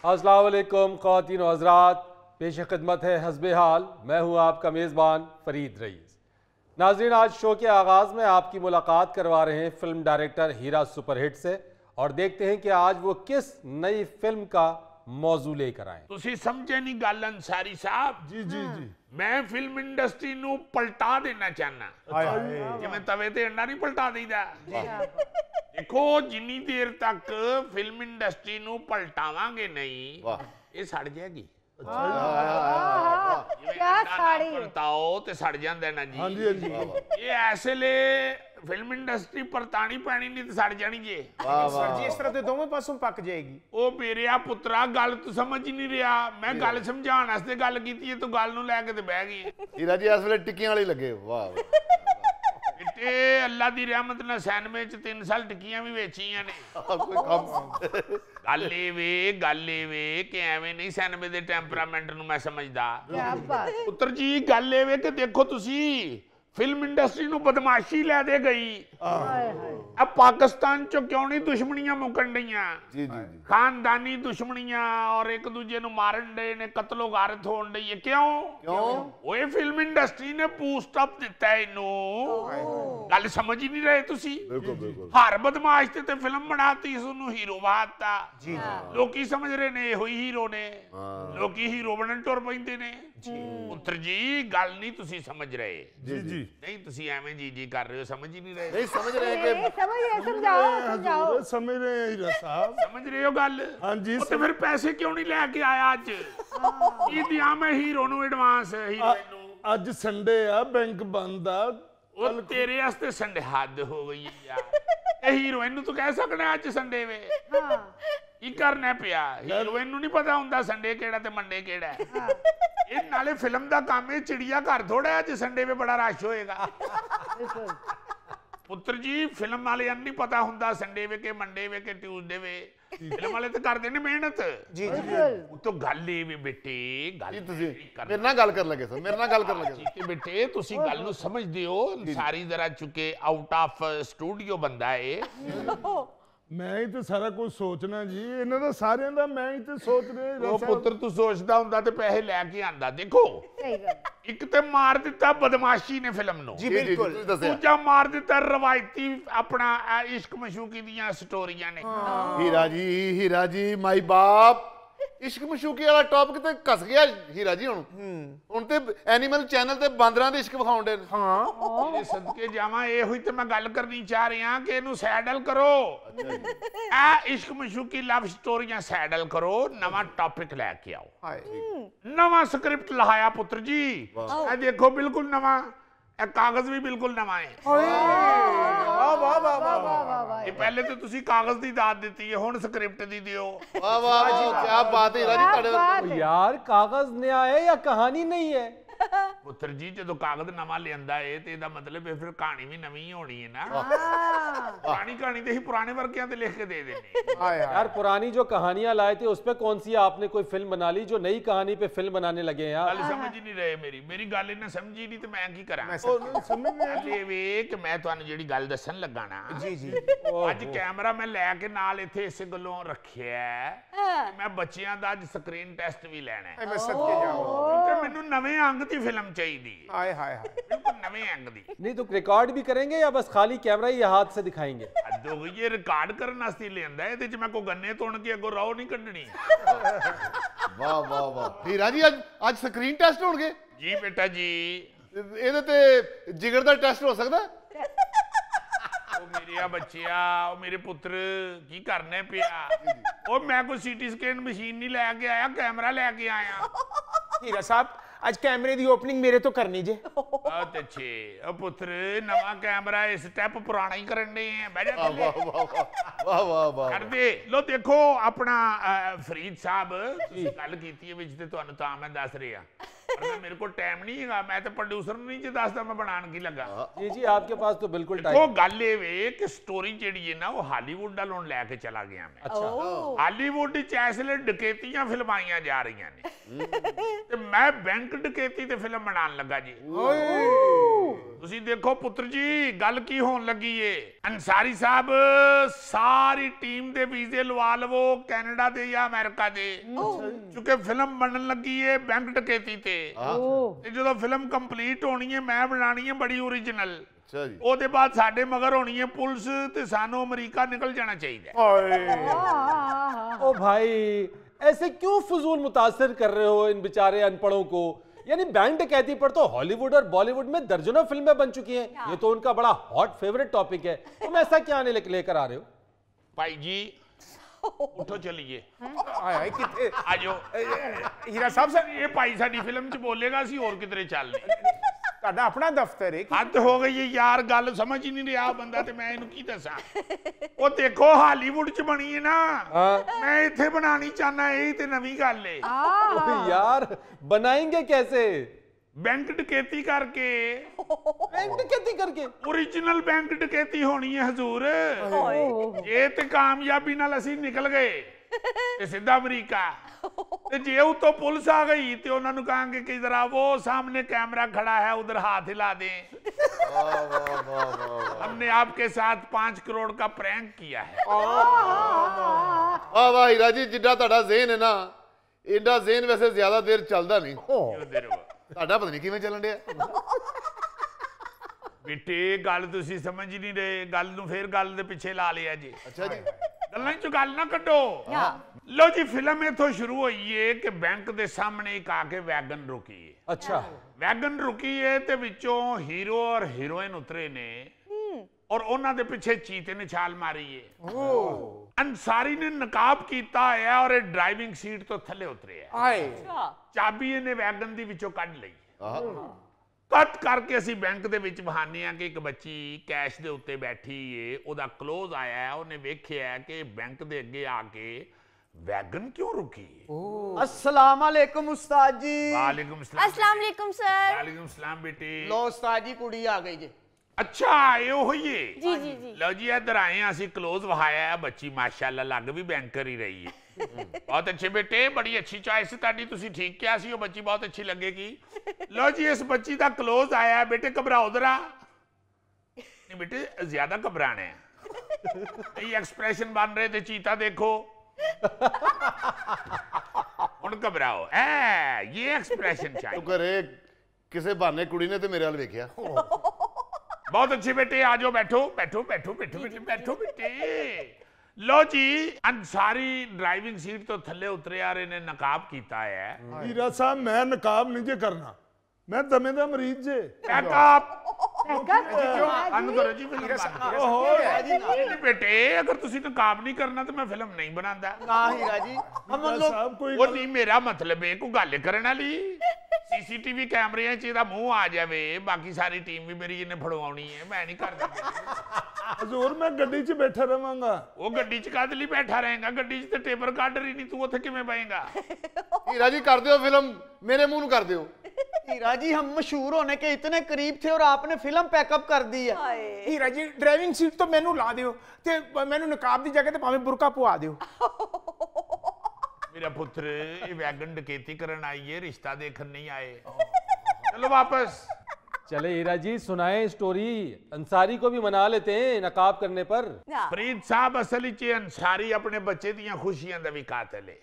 अस्सलाम वालेकुम ख़वातीन व हज़रात, पेश खिदमत है हस्बे हाल। मैं हूँ आपका मेज़बान फ़रीद रईस। नाज़रीन, आज शो के आगाज़ में आपकी मुलाकात करवा रहे हैं फ़िल्म डायरेक्टर हीरा सुपरहिट से और देखते हैं कि आज वो किस नई फिल्म का मौजू लेकर आए। तुसी समझे नहीं गल अंसारी साहब। जी जी जी। मैं फिल्म इंडस्ट्री नू पलटा देना चाहना, जिवें तवे ते अंडा नहीं पलटा दईदा। देखो, जिन्नी देर तक फिल्म इंडस्ट्री नू पलटावांगे नहीं, ये सड़ जाएगी। क्या साड़ी पलटाओ ते सड़ जांदा ना जी। हाँ जी, हाँ जी। ये ऐसे ले फिल्म इंडस्ट्री परतानी पैनी नहीं तो सड़ जानी जे। सर जी, इस तरह तो दोवें पासों पक जाएगी। ओ मेरे आ पुत्रा, गल तू समझ ही नहीं रहा। मैं गल समझाने वास्ते गल कीती है, तू गल नू लैके ते बह गई है। हीरा जी इस वेले टिक्कियां वाली लगे। वाह बेटे, अल्लाह दी रहमत नाल सैनमे च 3 साल टिक्कियां भी वेचियां ने। कोई काम गल ए वे कि एवें नहीं सैनमे दे टेंपरामेंट नू मैं समझदा। क्या बात। पुत्र जी, गल ए वे कि देखो तुसी फिल्म इंडस्ट्री नू बदमाशी लै दे गई। अब पाकिस्तान चो क्यों नहीं दुश्मनियां मुकन डईयां? जी जी जी। खानदानी दुश्मनियां और एक दूजे नू मारन डे ने, कत्लो गारत होन डई है। क्यों? ओए फिल्म इंडस्ट्री ने बूस्ट अप दिता है इनू। गल समझ ही नहीं रहे तुसी। बिल्कुल बिल्कुल। हर बदमाश ते फिल्म बनाती, उसनू हीरो बनाता। लोकी समझ रहे ने यो ही हीरो ने, लोकी हीरो बनन टुर पैंदे ने। पुत्र जी, गल नहीं तुसी समझ रहे। जी जी। नहीं, तुसी एवें जी जी कर रहे हो, समझ ही नहीं रहे। नहीं समझ रहे हैं कि समझाओ समझाओ। हजूर समझ रहे हैं हीरा साहब। समझ रहे हो गल? हाँ जी। तो फिर पैसे क्यों नहीं लेके आया अज? की दिया मैं हीरो नू एडवांस, हीरोइन नू। ਅੱਜ ਸੰਡੇ ਆ, ਬੈਂਕ ਬੰਦ ਆ। ਉਹ ਤੇਰੇ ਵਾਸਤੇ ਸੰਡੇ ਹੱਦ ਹੋ ਗਈ ਯਾਰ। ਇਹ ਹੀਰੋਇਨ ਨੂੰ ਤੂੰ ਕਹਿ ਸਕਣਾ ਅੱਜ ਸੰਡੇ ਵੇ? हाँ ਕੀ ਕਰਨਾ ਪਿਆ? ਹੀਰੋਇਨ ਨੂੰ ਨਹੀਂ ਪਤਾ ਹੁੰਦਾ ਸੰਡੇ ਕਿਹੜਾ ਤੇ ਮੰਡੇ ਕਿਹੜਾ ਹੈ। ਇਹ ਨਾਲੇ ਫਿਲਮ ਦਾ ਕੰਮ ਹੈ, ਚਿੜੀਆ ਘਰ ਥੋੜਾ ਅੱਜ ਸੰਡੇ ਵੇ ਬੜਾ ਰਸ਼ ਹੋਏਗਾ। ਪੁੱਤਰ ਜੀ, ਫਿਲਮ ਵਾਲੇ ਨੂੰ ਨਹੀਂ ਪਤਾ ਹੁੰਦਾ ਸੰਡੇ ਵੇ ਕਿ ਮੰਡੇ ਵੇ ਕਿ ਟਿਊਜ਼ਡੇ ਵੇ। ਫਿਲਮ ਵਾਲੇ ਤਾਂ ਕਰਦੇ ਨੇ ਮਿਹਨਤ। जी जी। ਉਹ ਤਾਂ ਗੱਲ ਇਹ ਵੀ ਬੇਟੇ, ਗੱਲ ਜੀ ਤੁਸੀਂ ਮੇਰੇ ਨਾਲ ਗੱਲ ਕਰਨ ਲੱਗੇ ਸਰ, ਮੇਰੇ ਨਾਲ ਗੱਲ ਕਰਨ ਲੱਗੇ ਸਰ। ਕਿ ਬੇਟੇ ਤੁਸੀਂ ਗੱਲ ਨੂੰ ਸਮਝਦੇ ਹੋ। ਸਾਰੀ ਜ਼ਰਾ ਚੁੱਕੇ ਆਊਟ ਆਫ ਸਟੂਡੀਓ ਬੰਦਾ ਏ। ਮੈਂ ਹੀ ਤੇ ਸਾਰਾ ਕੁਝ ਸੋਚਣਾ ਜੀ, ਇਹਨਾਂ ਦਾ ਸਾਰਿਆਂ ਦਾ ਮੈਂ ਹੀ ਤੇ ਸੋਚ ਰਿਹਾ ਹੀਰਾ ਉਹ ਸਾਹਿਬ। ਪੁੱਤਰ ਤੂੰ ਸੋਚਦਾ ਹੁੰਦਾ ਤੇ ਪੈਸੇ ਲੈ ਕੇ ਆਂਦਾ। ਦੇਖੋ, सही गल। ਇੱਕ ਤੇ ਮਾਰ ਦਿੱਤਾ ਬਦਮਾਸ਼ੀ ਨੇ ਫਿਲਮ ਨੂੰ, जी बिल्कुल। ਤੁਸੀਂ ਦੱਸਿਆ ਦੂਜਾ ਮਾਰ ਦਿੱਤਾ ਰਵਾਇਤੀ ਆਪਣਾ ਇਸ਼ਕ ਮਸ਼ੂਕੀ ਦੀਆਂ ਸਟੋਰੀਆਂ ਨੇ। ਹੀਰਾ ਜੀ ਮਾਈ ਬਾਪ, ਇਸ਼ਕ ਮਸ਼ੂਕੀ ਵਾਲਾ ਟੌਪਿਕ ਤੇ ਘਸ ਗਿਆ ਹੀਰਾ ਜੀ। ਹੁਣ ਤੇ ਐਨੀਮਲ ਚੈਨਲ ਤੇ ਬਾਂਦਰਾਂ ਦੇ ਇਸ਼ਕ ਵਿਖਾਉਂਦੇ ਨੇ। ਇਹ ਸਦਕੇ ਜਾਵਾਂ, ਇਹੋ ਹੀ ਤੇ ਮੈਂ ਗੱਲ ਕਰਨੀ ਚਾਹ ਰਿਹਾ ਕਿ ਇਹਨੂੰ ਸੈਡਲ ਕਰੋ। ਇਹ ਇਸ਼ਕ ਮਸ਼ੂਕੀ ਲਵ ਸਟੋਰੀਆਂ ਸੈਡਲ ਕਰੋ, ਨਵਾਂ ਟੌਪਿਕ ਲੈ ਕੇ ਆਓ, ਨਵਾਂ ਸਕ੍ਰਿਪਟ ਲਹਾਇਆ ਪੁੱਤਰ ਜੀ। ਇਹ ਦੇਖੋ, ਬਿਲਕੁਲ ਨਵਾਂ। ਇਹ ਕਾਗਜ਼ ਵੀ ਬਿਲਕੁਲ ਨਵਾਂ ਹੈ। वाह वाह वाह वाह वाह वाह वाह। ਇਹ ਪਹਿਲੇ ਤੇ ਤੁਸੀਂ ਕਾਗਜ਼ ਦੀ ਦਾਤ ਦਿੱਤੀ ਹੈ, ਹੁਣ ਸਕ੍ਰਿਪਟ ਦੀ ਦਿਓ। ਵਾਹ ਵਾਹ ਵਾਹ, ਕੀ ਬਾਤ ਹੈ ਹੀਰਾ ਜੀ ਤੁਹਾਡੇ ਵੱਲ। बात है। यार, कागज नया है या कहानी नहीं है? ਪੁੱਤਰ ਜੀ, ਜਦੋਂ ਕਾਗਜ਼ ਨਵਾਂ ਲਿਆਂਦਾ ਏ ਤੇ ਇਹਦਾ ਮਤਲਬ ਹੈ ਫਿਰ ਕਹਾਣੀ ਵੀ ਨਵੀਂ ਹੋਣੀ ਹੈ ਨਾ। ਪੁਰਾਣੀ ਕਹਾਣੀ ਤੇ ਹੀ ਪੁਰਾਣੇ ਵਰਕਿਆਂ ਤੇ ਲਿਖ ਕੇ ਦੇ ਦੇਣੀ। यार, पुरानी जो कहानियां लाए थे उस पे कौन सी आपने कोई फिल्म बना ली? जो नई कहानी पे फिल्म बनाने लगे हैं यार। ਗੱਲ ਸਮਝ ਹੀ ਨਹੀਂ ਰਹੇ ਮੇਰੀ ਗੱਲ ਇਹਨਾਂ ਸਮਝੀ ਨਹੀਂ ਤੇ ਮੈਂ ਕੀ ਕਰਾਂ? ਸਮਝ ਨਹੀਂ ਗੱਲ ਇਹ ਵੇ ਕਿ ਮੈਂ ਤੁਹਾਨੂੰ ਜਿਹੜੀ ਗੱਲ ਦੱਸਣ ਲੱਗਾ ਨਾ, जी जी। ਅੱਜ ਕੈਮਰਾ ਮੈਂ ਲੈ ਕੇ ਨਾਲ ਇੱਥੇ ਇਸੇ ਗੱਲੋਂ ਰੱਖਿਆ ਹੈ ਕਿ ਮੈਂ ਬੱਚਿਆਂ ਦਾ ਅੱਜ ਸਕਰੀਨ ਟੈਸਟ ਵੀ ਲੈਣਾ ਹੈ। मैं सदके जाऊं। ਕਿਉਂਕਿ ਮੈਨੂੰ ਨਵੇਂ ਅੰਗ ਦੀ ਫਿਲਮ ਚਾਹੀਦੀ ਹੈ, हाय हाय हाय। ਬਿਲਕੁਲ ਨਵੇਂ ਅੰਗ ਦੀ। नहीं तो रिकॉर्ड भी करेंगे या बस खाली कैमरा ही हाथ से दिखाएंगे? ਹੱਦ ਹੋ ਗਈ, ਇਹ ਰਿਕਾਰਡ ਕਰਨ ਵਾਸਤੇ ਲਿਆਂਦਾ। ਇਹਦੇ ਚ ਮੈਂ ਕੋਈ ਗੰਨੇ ਤੋੜ ਕੇ ਅੱਗੋਂ ਰਾਹ ਨਹੀਂ ਕੱਢਣੀ। ਵਾਹ ਵਾਹ ਵਾਹ। ਹੀਰਾ ਜੀ ਅੱਜ ਸਕਰੀਨ ਟੈਸਟ ਹੋਣਗੇ? ਜੀ ਬੇਟਾ ਜੀ। ਇਹਦੇ ਤੇ ਜਿਗਰ ਦਾ ਟੈਸਟ ਹੋ ਸਕਦਾ? ਉਹ ਮੇਰੇ ਬੱਚਿਆ, ਉਹ ਮੇਰੇ ਪੁੱਤਰ ਕੀ ਕਰਨੇ ਪਿਆ? ਉਹ ਮੈਂ ਕੋਈ ਸੀਟੀ ਸਕੈਨ ਮਸ਼ੀਨ ਨਹੀਂ ਲੈ ਕੇ ਆਇਆ, ਕੈਮਰਾ ਲੈ ਕੇ ਆਇਆ। हीरा साहब, आज कैमरे दी ओपनिंग मेरे तो करनी जे। ਬਹੁਤ ਅੱਛੇ। ਉਹ ਪੁੱਤਰ, ਨਵਾਂ ਕੈਮਰਾ ਇਸ ਸਟੈਪ ਪੁਰਾਣਾ ਹੀ ਕਰਨ ਦੇ ਆ। ਬਹਿ ਜਾ ਥੱਲੇ। ਵਾਹ ਵਾਹ ਵਾਹ ਵਾਹ ਵਾਹ। ਕਰਦੇ ਲੋ। ਦੇਖੋ ਆਪਣਾ ਫਰੀਦ ਸਾਹਿਬ, ਤੁਸੀਂ ਗੱਲ ਕੀਤੀ ਹੈ ਵਿੱਚ ਤੇ ਤੁਹਾਨੂੰ ਤਾਂ ਮੈਂ ਦੱਸ ਰਿਹਾ। पर मेरे को टाइम नहीं है, मैं तो प्रोड्यूसर नहीं जो दसदा मैं बनाने की लगा। जी जी, आपके पास तो बिल्कुल वो टाइम। गल ये वे कि स्टोरी जेड़ी है ना वो हॉलीवुड वालों लैके चला गया मैं। अच्छा। हॉलीवुड च इसलिए डकैतियां फिल्माइयां जा रही ने ते मैं बैंक डकैती ते फिल्म बनाने लगा जी। ਤੁਸੀਂ ਦੇਖੋ ਪੁੱਤਰ ਜੀ ਗੱਲ ਕੀ ਹੋਣ ਲੱਗੀ ਏ ਅੰਸਾਰੀ ਸਾਹਿਬ ਸਾਰੀ ਟੀਮ ਦੇ ਵੀਜ਼ੇ ਲਵਾ ਲਵੋ ਕੈਨੇਡਾ ਦੇ ਜਾਂ ਅਮਰੀਕਾ ਦੇ ਕਿਉਂਕਿ ਫਿਲਮ ਬਣਨ ਲੱਗੀ ਏ ਬੈਂਕ ਡਕੈਤੀ ਤੇ ਜਦੋਂ ਫਿਲਮ ਕੰਪਲੀਟ ਹੋਣੀ ਏ ਮੈਂ ਬਣਾਣੀ ਏ ਬੜੀ ਓਰੀਜਨਲ ਅੱਛਾ ਜੀ ਉਹਦੇ ਬਾਅਦ ਸਾਡੇ ਮਗਰ ਹੋਣੀ ਹੈ ਪੁਲਿਸ ਤੇ ਸਾਨੂੰ ਅਮਰੀਕਾ ਨਿਕਲ ਜਾਣਾ ਚਾਹੀਦਾ ओ भाई ऐसे क्यों फजूल मुतासिर कर रहे हो इन बेचारे अनपढ़ों को। यानी बैंक डकैती पर तो हॉलीवुड और बॉलीवुड में दर्जनों फिल्में बन चुकी हैं। ये तो उनका बड़ा हॉट फेवरेट टॉपिक है। तुम ऐसा क्या आने लेकर आ रहे हो? भाई जी उठो चलिए ਹਾਏ ਕਿੱਥੇ आ जाओ ਹੀਰਾ ਸਾਹਿਬ ਸਰ ये भाई साडी फिल्म च बोलेगा ਅਸੀਂ ਹੋਰ ਕਿਧਰੇ ਚੱਲਨੇ ਤੁਹਾਡਾ ਆਪਣਾ ਦਫ਼ਤਰ ਹੈ ਹੱਦ ਹੋ ਗਈ ਹੈ ਯਾਰ ਗੱਲ ਸਮਝ ਹੀ ਨਹੀਂ ਰਿਹਾ ਬੰਦਾ ਤੇ ਮੈਂ ਇਹਨੂੰ ਕੀ ਦੱਸਾਂ ਉਹ ਦੇਖੋ ਹਾਲੀਵੁੱਡ ਚ ਬਣੀ ਹੈ ਨਾ ਮੈਂ ਇੱਥੇ ਬਣਾਣੀ ਚਾਹਨਾ ਇਹ ਤੇ ਨਵੀਂ ਗੱਲ ਹੈ अबे यार बनाएंगे कैसे? ਬੈਂਕ ਡਕੈਤੀ ਕਰਕੇ बैंक डकैती करके? ओरिजिनल बैंक डकैती होनी है हजूर ये ते कामयाबी नाल ਅਸੀਂ ਨਿਕਲ ਗਏ ਤੇ ਸਿੱਧਾ ਅਮਰੀਕਾ ਤੇ ਜੇ ਉਤੋਂ ਪੁਲਿਸ ਆ ਗਈ ਤੇ ਉਹਨਾਂ ਨੂੰ ਕਹਾਂਗੇ ਕਿ ਜਰਾ ਉਹ ਸਾਹਮਣੇ कैमरा खड़ा है उधर हाथ हिला दें हमने आपके साथ 5 करोड़ का प्रैंक किया है ਵਾਹ ਵਾਹ ਹੀਰਾ ਜੀ ਜਿੱਡਾ ਤੁਹਾਡਾ ਜ਼ਿਹਨ ਹੈ ਨਾ ਇੰਨਾ ਜ਼ਿਹਨ ਵੈਸੇ ਜ਼ਿਆਦਾ ਦੇਰ ਚੱਲਦਾ ਨਹੀਂ ਤੁਹਾਡਾ ਪਤਾ ਨਹੀਂ ਕਿਵੇਂ ਚੱਲਣ ਡਿਆ ਬੇਟੇ ਗੱਲ ਤੁਸੀਂ ਸਮਝ ਨਹੀਂ ਰਹੇ ਗੱਲ ਨੂੰ ਫੇਰ ਗੱਲ ਦੇ ਪਿੱਛੇ ਲਾ ਲਿਆ ਜੀ ਅੱਛਾ ਜੀ ਗੱਲਾਂ ਚ ਗੱਲ ਨਾ ਕੱਢੋ ਲੋ ਜੀ ਫਿਲਮ ਇਥੋਂ ਸ਼ੁਰੂ ਹੋਈ ਏ ਕਿ ਬੈਂਕ ਦੇ ਸਾਹਮਣੇ ਇੱਕ ਆ ਕੇ ਵੈਗਨ ਰੁਕੀ ਏ अच्छा ਵੈਗਨ ਰੁਕੀ ਏ ਤੇ ਵਿੱਚੋਂ ਹੀਰੋ ਔਰ ਹੀਰੋਇਨ ਉਤਰੇ ਨੇ ਔਰ ਉਹਨਾਂ ਦੇ ਪਿੱਛੇ ਚੀਤੇ ਨੇ ਛਾਲ ਮਾਰੀ ਏ ਅੰਸਾਰੀ ਨੇ ਨਕਾਬ ਕੀਤਾ ਹੈ ਔਰ ਇਹ ਡਰਾਈਵਿੰਗ ਸੀਟ ਤੋਂ ਥੱਲੇ ਉਤਰੇ ਹੈ ਹਾਏ ਚਾਬੀ ਇਹਨੇ ਵੈਗਨ ਦੀ ਵਿੱਚੋਂ ਕੱਢ ਲਈ ਕੱਟ ਕਰਕੇ ਅਸੀਂ ਬੈਂਕ ਦੇ ਵਿੱਚ ਬਹਾਨੇ ਆ ਕਿ ਇੱਕ ਬੱਚੀ ਕੈਸ਼ ਦੇ ਉੱਤੇ ਬੈਠੀ ਏ ਉਹਦਾ ਕਲੋਜ਼ ਆਇਆ ਹੈ ਉਹਨੇ ਵੇਖਿਆ ਕਿ ਬੈਂਕ ਦੇ ਅੱਗੇ ਆ ਕੇ वैगन क्यों रुकी? अस्सलाम वालेकुम उस्ताद जी। वालेकुम सलाम। अस्सलाम वालेकुम सर। वालेकुम सलाम बेटे। लो उस्ताद जी कुड़ी आ गई जी। अच्छा आए हो ये? जी जी जी। लो जी इधर आए हैं ਅਸੀਂ क्लोज वहाया है बच्ची माशाल्लाह लग भी बैंकर ही रही है बहुत अच्छे बेटे बड़ी अच्छी चॉइस ਤੁਹਾਡੀ ਤੁਸੀਂ ਠੀਕ ਕਿਹਾ ਸੀ ਉਹ ਬੱਚੀ ਬਹੁਤ ਅੱਛੀ ਲੱਗੇਗੀ लो जी इस बच्ची ਦਾ क्लोज आया है बेटे घबराओ जरा नहीं बेटे ज्यादा घबराना है ये एक्सप्रेशन बन रहे थे चीता देखो ਹੁਣ ਘਬਰਾਓ ਐ ਇਹ ਐਕਸਪ੍ਰੈਸ਼ਨ ਚਾਹੀਏ ਤੂੰ ਘਰੇ ਕਿਸੇ ਬਹਾਨੇ ਕੁੜੀ ਨੇ ਤੇ ਮੇਰੇ ਵੱਲ ਵੇਖਿਆ बहुत अच्छे बेटे आ जाओ बैठो बैठो बैठो बैठो बेटे बैठो बेटे लो जी अंसारी ड्राइविंग सीट तो थल्ले उतरे आ रहे ने नकाब कीता है ਹੀਰਾ ਸਾਹਿਬ ਮੈਂ ਨਕਾਬ ਨਹੀਂ ਜੇ ਕਰਨਾ ਮੈਂ ਦਮੇ ਦਾ ਮਰੀਜ਼ ਜੇ बैकअप बंद करो जी फिल्म बंद करो ओहो बेटे अगर तुसी नकाब नहीं करना तो मैं फिल्म नहीं बनांदा ना हीरा जी हम लोग ਸਾਹਿਬ ਕੋਈ वो नहीं मेरा मतलब है कोई गल करने वाली सीसीटीवी कैमरे च ਇਹਦਾ ਮੂੰਹ ਆ ਜਾਵੇ ਬਾਕੀ ਸਾਰੀ ਟੀਮ ਵੀ ਮੇਰੀ ਇਹਨੇ ਫੜਵਾਉਣੀ ਹੈ ਮੈਂ ਨਹੀਂ ਕਰਦਾ ਹਜ਼ੂਰ ਮੈਂ ਗੱਡੀ 'ਚ ਬੈਠਾ ਰਵਾਂਗਾ ਉਹ ਗੱਡੀ 'ਚ ਕਾਹਦੇ ਲਈ ਬੈਠਾ ਰਹੇਗਾ ਗੱਡੀ 'ਚ ਤੇ ਟੇਬਰ ਕੱਢ ਰਹੀ ਨਹੀਂ ਤੂੰ ਉੱਥੇ ਕਿਵੇਂ ਬੈਠੇਗਾ ਹੀਰਾ ਜੀ ਕਰ ਦਿਓ ਫਿਲਮ ਮੇਰੇ ਮੂੰਹ ਨੂੰ ਕਰ ਦਿਓ हीरा जी हम मशहूर होने के इतने करीब थे और आपने फिल्म पैकअप कर दी है ਹੀਰਾ ਜੀ ਡਰਾਈਵਿੰਗ ਸੀਟ ਤੋਂ ਮੈਨੂੰ ਲਾ ਦਿਓ ਤੇ ਮੈਨੂੰ ਨਕਾਬ ਦੀ ਜਗ੍ਹਾ ਤੇ ਭਾਵੇਂ ਬੁਰਕਾ ਪਵਾ ਦਿਓ मेरा पुत्र ये वैगन डकैती करन आई है रिश्ता देखन नहीं आए चलो वापस चले हीरा जी सुनाएं स्टोरी अंसारी को भी मना लेते हैं नकाब करने पर फरीद साहब असल च अंसारी अपने बच्चे दियां खुशियां दा भी कातिल है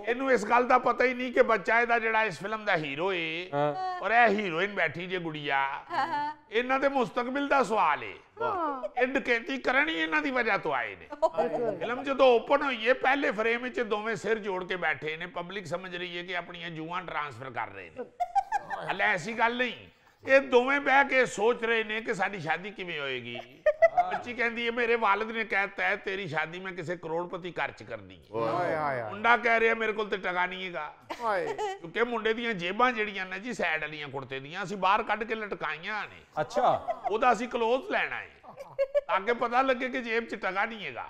ਇਹਨੂੰ ਇਸ ਗੱਲ ਦਾ ਪਤਾ ਹੀ ਨਹੀਂ ਕਿ ਬੱਚਾ ਇਹਦਾ ਜਿਹੜਾ ਇਸ ਫਿਲਮ ਦਾ ਹੀਰੋ ਹੈ ਔਰ ਇਹ ਹੀਰੋਇਨ ਬੈਠੀ ਜੇ ਗੁੜੀਆ ਇਹਨਾਂ ਦੇ ਮੁਸਤਕਬਲ ਦਾ ਸਵਾਲ ਹੈ ਇਹ ਡਕੈਤੀ ਕਰਨ ਹੀ ਇਹਨਾਂ ਦੀ ਵਜ੍ਹਾ ਤੋਂ ਆਏ ਨੇ ਫਿਲਮ ਜਦੋਂ ਓਪਨ ਹੋਈ ਹੈ ਪਹਿਲੇ ਫਰੇਮ ਵਿੱਚ ਦੋਵੇਂ ਸਿਰ ਜੋੜ ਕੇ ਬੈਠੇ ਨੇ ਪਬਲਿਕ ਸਮਝ ਰਹੀ ਹੈ ਕਿ ਆਪਣੀਆਂ ਜੂਆਂ ਟ੍ਰਾਂਸਫਰ ਕਰ ਰਹੇ ਨੇ ਹਲੇ ਐਸੀ ਗੱਲ ਨਹੀਂ ਇਹ ਦੋਵੇਂ ਬਹਿ ਕੇ ਸੋਚ ਰਹੇ ਨੇ ਕਿ ਸਾਡੀ ਸ਼ਾਦੀ ਕਿਵੇਂ ਹੋਏਗੀ ਬੱਚੀ ਕਹਿੰਦੀ ਹੈ ਮੇਰੇ ਵਾਲਿਦ ਨੇ ਕਹਿਤਾ ਹੈ ਤੇਰੀ ਸ਼ਾਦੀ ਮੈਂ ਕਿਸੇ ਕਰੋੜਪਤੀ ਘਰ ਚ ਕਰਨੀ ਹੈ ਮੁੰਡਾ ਕਹਿ ਰਿਹਾ ਮੇਰੇ ਕੋਲ ਤੇ ਟਕਾ ਨਹੀਂ ਹੈਗਾ ਕਿਉਂਕਿ ਮੁੰਡੇ ਦੀਆਂ ਜੇਬਾਂ ਜਿਹੜੀਆਂ ਨੇ ਜੀ ਸਾਈਡ ਵਾਲੀਆਂ ਕੁੜਤੇ ਦੀਆਂ ਅਸੀਂ ਬਾਹਰ ਕੱਢ ਕੇ ਲਟਕਾਈਆਂ ਨੇ अच्छा ਉਹਦਾ ਅਸੀਂ ਕਲੋਜ਼ ਲੈਣਾ ਹੈ ਤਾਂ ਕਿ ਪਤਾ ਲੱਗੇ ਕਿ ਜੇਬ ਚ ਟਕਾ ਨਹੀਂ ਹੈਗਾ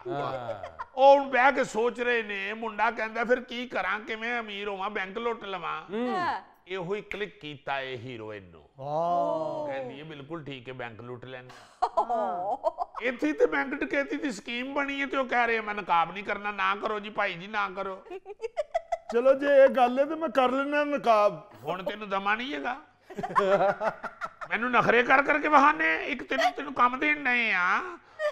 ਉਹ ਹੁਣ ਬਹਿ ਕੇ ਸੋਚ ਰਹੇ ਨੇ ਮੁੰਡਾ ਕਹਿੰਦਾ ਫਿਰ ਕੀ ਕਰਾਂ ਕਿਵੇਂ ਅਮੀਰ ਹੋਵਾਂ ਬੈਂਕ ਲੁੱਟ ਲਵਾਂ ਇਹੋ ਹੀ ਕਲਿੱਕ ਕੀਤਾ ਇਹ ਹੀਰੋਇਨ ਨੂੰ ਕਹਿੰਦੀ ਹੈ ਬਿਲਕੁਲ ਠੀਕ ਹੈ ਬੈਂਕ ਲੁੱਟ ਲੈਣੇ ਇੱਥੇ ਤੇ ਬੈਂਕ ਡਕੈਤੀ ਦੀ ਸਕੀਮ ਬਣੀ ਹੈ ਤੇ ਉਹ ਕਹਿ ਰਹੇ ਮੈਂ ਨਕਾਬ ਨਹੀਂ ਕਰਨਾ ਨਾ ਕਰੋ ਜੀ ਭਾਈ ਜੀ ਨਾ ਕਰੋ ਚਲੋ ਜੇ ਇਹ ਗੱਲ ਹੈ ਤੇ ਮੈਂ ਕਰ ਲੈਣਾ ਨਕਾਬ ਹੁਣ ਤੈਨੂੰ ਦਮਾ ਨਹੀਂ ਹੈਗਾ ਮੈਨੂੰ ਨਖਰੇ ਕਰ ਕਰਕੇ ਬਹਾਨੇ ਇੱਕ ਤੈਨੂੰ ਕੰਮ ਦੇਣ ਨਹੀਂ ਆ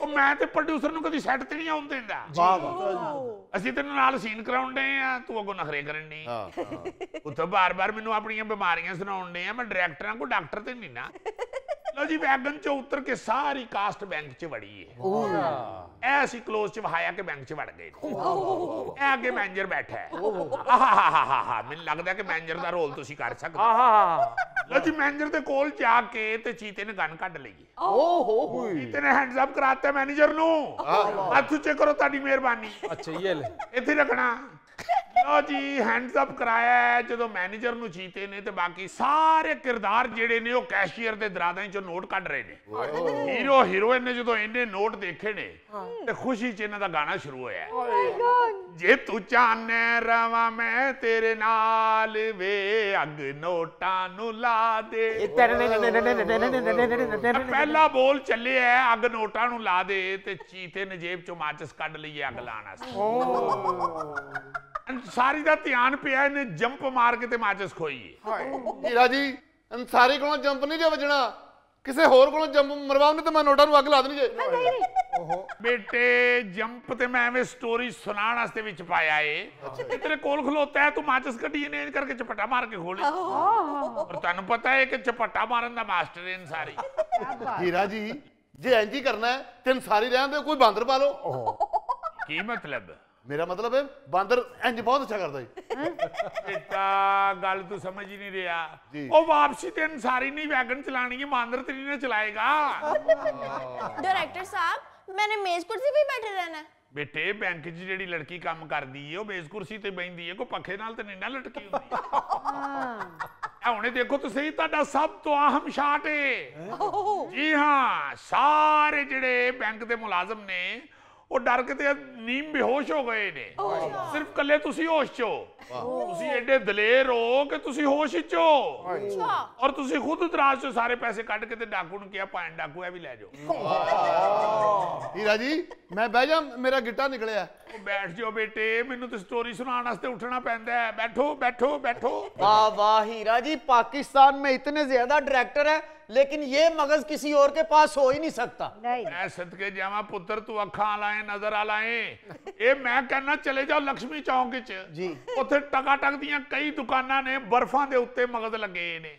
ਉਹ ਮੈਂ ਤੇ ਪ੍ਰੋਡਿਊਸਰ ਨੂੰ ਕਦੀ ਸੈੱਟ ਤੇ ਨਹੀਂ ਆਉਣ ਦਿੰਦਾ ਵਾਹ ਵਾਹ ਅਸੀਂ ਤੈਨੂੰ ਨਾਲ ਸੀਨ ਕਰਾਉਣ ਡਏ ਆ ਤੂੰ ਅੱਗੋਂ ਨਖਰੇ ਕਰਨ ਡਈ ਉੱਥੇ ਬਾਰ-ਬਾਰ ਮੈਨੂੰ ਆਪਣੀਆਂ ਬਿਮਾਰੀਆਂ ਸੁਣਾਉਣ ਡਏ ਆ ਮੈਂ ਡਾਇਰੈਕਟਰਾਂ ਕੋ ਡਾਕਟਰ ਤੇ ਨਹੀਂ ਨਾ ਲਓ ਜੀ ਵੈਗਨ ਚੋਂ ਉਤਰ ਕੇ ਸਾਰੀ ਕਾਸਟ ਬੈਂਕ 'ਚ ਵੜੀ ਏ ਐ ਅਸੀਂ ਕਲੋਜ਼ 'ਚ ਵਹਾਇਆ ਕਿ ਬੈਂਕ 'ਚ ਵੜ ਗਏ ਐ ਅੱਗੇ ਮੈਨੇਜਰ ਬੈਠਾ ਹੈ ਆਹਾ ਮੈਨੂੰ ਲੱਗਦਾ ਕਿ ਮੈਨੇਜਰ ਦਾ ਰੋਲ ਤੁਸੀਂ ਕਰ ਸਕਦੇ ਲਓ ਜੀ ਮੈਨੇਜਰ ਦੇ ਕੋਲ ਜਾ ਕੇ ਤੇ ਚੀਤੇ ਨੇ ਗਨ ਕੱਢ ਲਈ ਓਹੋ ਚੀਤੇ ਨੇ ਹੈਂਡਸ ਅਪ ਕਰਾਤਾ ਮੈਨੇਜਰ ਨੂੰ ਹੱਥ ਉੱਚੇ ਕਰੋ ਤੁਹਾਡੀ ਮਿਹਰਬਾਨੀ अच्छा ये ले ਇੱਥੇ ਰੱਖਣਾ ਲਓ ਜੀ ਹੈਂਡਸ ਅਪ ਕਰਾਇਆ ਜਦੋਂ ਮੈਨੇਜਰ ਨੂੰ ਚੀਤੇ ਨੇ ਤੇ ਬਾਕੀ ਸਾਰੇ ਕਿਰਦਾਰ ਜਿਹੜੇ ਨੇ ਉਹ ਕੈਸ਼ੀਅਰ ਦੇ ਦਰਾਜ਼ਾਂ ਚੋਂ ਨੋਟ ਕੱਢ ਰਹੇ ਨੇ ਹੀਰੋ ਹੀਰੋਇਨ ਨੇ ਜਦੋਂ ਇਹਨੇ ਨੋਟ ਦੇਖੇ ਨੇ ਤੇ ਖੁਸ਼ੀ ਚ ਇਹਨਾਂ ਦਾ ਗਾਣਾ ਸ਼ੁਰੂ ਹੋਇਆ ਜੇ ਤੂੰ ਚਾਹਨੇ ਰਵਾਂ ਮੈਂ ਤੇਰੇ ਨਾਲ ਵੇ ਅੱਗ ਨੋਟਾਂ ਨੂੰ ਲਾ ਦੇ ਪਹਿਲਾ ਬੋਲ ਚੱਲਿਆ ਅੱਗ ਨੋਟਾਂ ਨੂੰ ਲਾ ਦੇ ਤੇ ਚੀਤੇ ਨੇ ਜੇਬ ਚੋਂ ਮਾਚਿਸ ਕੱਢ ਲਈ ਅੱਗ ਲਾਉਣ ਵਾਸਤੇ ਸਾਰੀ ਦਾ ਧਿਆਨ ਪਿਆ ਇਹਨੇ ਜੰਪ ਮਾਰ ਕੇ ਤੇ ਮਾਚਿਸ ਖੋਈ ਹੀਰਾ ਜੀ ਅੰਸਾਰੀ ਕੋਲੋਂ ਜੰਪ ਨਹੀਂ ਜੇ ਵੱਜਣਾ ਕਿਸੇ ਹੋਰ ਕੋਲੋਂ ਜੰਪ ਮਰਵਾਉਣੇ ਤੇ ਮੈਂ ਨੋਟਾਂ ਨੂੰ ਅੱਗ ਲਾ ਦੇਣੀ ਜੇ ਬੇਟੇ ਜੰਪ ਤੇ ਮੈਂ ਐਵੇਂ ਸਟੋਰੀ ਸੁਣਾਉਣ ਵਾਸਤੇ ਵਿੱਚ ਪਾਇਆ ਏ ਤੇਰੇ ਕੋਲ ਖਲੋਤਾ ਹੈ ਤੂੰ ਮਾਚਿਸ ਕੱਢੀ ਨੇ ਕਰਕੇ ਚਪਟਾ ਮਾਰ ਕੇ ਖੋਲੀ ਪਰ ਤੁਹਾਨੂੰ ਪਤਾ ਹੈ ਕਿ ਚਪਟਾ ਮਾਰਨ ਦਾ ਮਾਸਟਰ ਹੈ ਅੰਸਾਰੀ ਹੀਰਾ ਜੀ ਜੇ ਇੰਜ ਹੀ ਕਰਨਾ ਹੈ ਤੇ ਅੰਸਾਰੀ ਰਹਿਣ ਦੇ ਕੋਈ ਬਾਂਦਰ ਪਾ ਲਓ ਕੀ ਮਤਲਬ ਮੇਰਾ ਮਤਲਬ ਹੈ ਬਾਂਦਰ ਇੰਜ ਬਹੁਤ ਅੱਛਾ ਕਰਦਾ ਜੀ ਬੇਟਾ ਗੱਲ ਤੂੰ ਸਮਝ ਹੀ ਨਹੀਂ ਰਿਹਾ ਉਹ ਵਾਪਸੀ ਤੇ ਅੰਸਾਰੀ ਨਹੀਂ ਵੈਗਨ ਚਲਾਣੀ ਹੈ ਬਾਂਦਰ ਤੇ ਨਹੀਂ ਚਲਾਏਗਾ डायरेक्टर साहब मैंने मेज कुर्सी पे बैठे रहना है ਬੇਟੇ ਬੈਂਕ 'ਚ ਜਿਹੜੀ ਲੜਕੀ ਕੰਮ ਕਰਦੀ ਏ ਉਹ ਮੇਜ਼ ਕੁਰਸੀ ਤੇ ਬੈਠਦੀ ਏ ਕੋਈ ਪੱਖੇ ਨਾਲ ਤੇ ਨਹੀਂ ਨਾ ਲਟਕੀ ਹੁੰਦੀ ਹੁਣੇ ਦੇਖੋ ਤੁਸੀਂ ਤੁਹਾਡਾ ਸਭ ਤੋਂ ਅਹਿਮ ਸ਼ਾਟ ਏ ਜੀ ਹਾਂ ਸਾਰੇ ਜਿਹੜੇ ਬੈਂਕ ਦੇ ਮੁਲਾਜ਼ਮ ਨੇ ਉਹ ਡਰ ਕੇ ਤੇ ਨੀਮ ਬੇਹੋਸ਼ ਹੋ ਗਏ ਨੇ ਸਿਰਫ ਕੱਲੇ ਤੁਸੀਂ ਹੋਸ਼ 'ਚ ਹੋ ਤੁਸੀਂ ਐਡੇ ਦਲੇਰ ਹੋ ਕਿ ਤੁਸੀਂ ਹੋਸ਼ 'ਚ ਹੋ ਔਰ ਤੁਸੀਂ ਖੁਦ ਦਰਾਜ਼ 'ਚੋਂ ਸਾਰੇ ਪੈਸੇ ਕੱਢ ਕੇ ਤੇ ਡਾਕੂ ਨੂੰ ਕਿਹਾ ਭਾਂ ਡਾਕੂ ਇਹ ਵੀ ਲੈ ਜਾਓ ਹੀਰਾ ਜੀ ਮੈਂ ਬਹਿ ਜਾ ਮੇਰਾ ਗਿੱਟਾ ਨਿਕਲਿਆ ਉਹ ਬੈਠ ਜਾਓ ਬੇਟੇ ਮੈਨੂੰ ਤੇ ਸਟੋਰੀ ਸੁਣਾਉਣ ਵਾਸਤੇ ਉੱਠਣਾ ਪੈਂਦਾ ਹੈ बैठो बैठो बैठो वाह वाह हीरा जी पाकिस्तान में इतने ज्यादा डायरेक्टर है लेकिन ये मगज किसी और के पास हो ही नहीं सकता नहीं मैं सदके जावा पुत्र तू अखा लाए नजर आ लाए ये मैं कहना चले जाओ लक्ष्मी चौक च जी ਉੱਥੇ ਟਕਾਟਕ ਦੀਆਂ ਕਈ ਦੁਕਾਨਾਂ ਨੇ ਬਰਫਾਂ ਦੇ ਉੱਤੇ ਮਗਜ਼ ਲੱਗੇ ਨੇ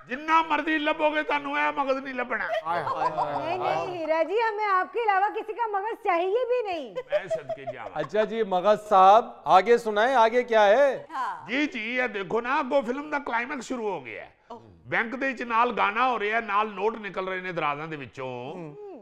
जिन्ना मर्जी लभोगे तानू है मगज नहीं लभना नहीं नहीं हीरा जी हमें आपके अलावा किसी का मगज चाहिए भी नहीं मैं सदके जावा अच्छा जी मगज साहब आगे सुनाएं आगे क्या है जी जी ये देखो ना अगो फिल्म ਦਾ ਕਲਾਈਮੈਕਸ ਸ਼ੁਰੂ ਹੋ ਗਿਆ ਬੈਂਕ ਦੇ ਵਿੱਚ ਨਾਲ ਗਾਣਾ ਹੋ ਰਿਹਾ ਨਾਲ ਨੋਟ ਨਿਕਲ ਰਹੇ ਨੇ ਦਰਾਜ਼ਾਂ ਦੇ ਵਿੱਚੋਂ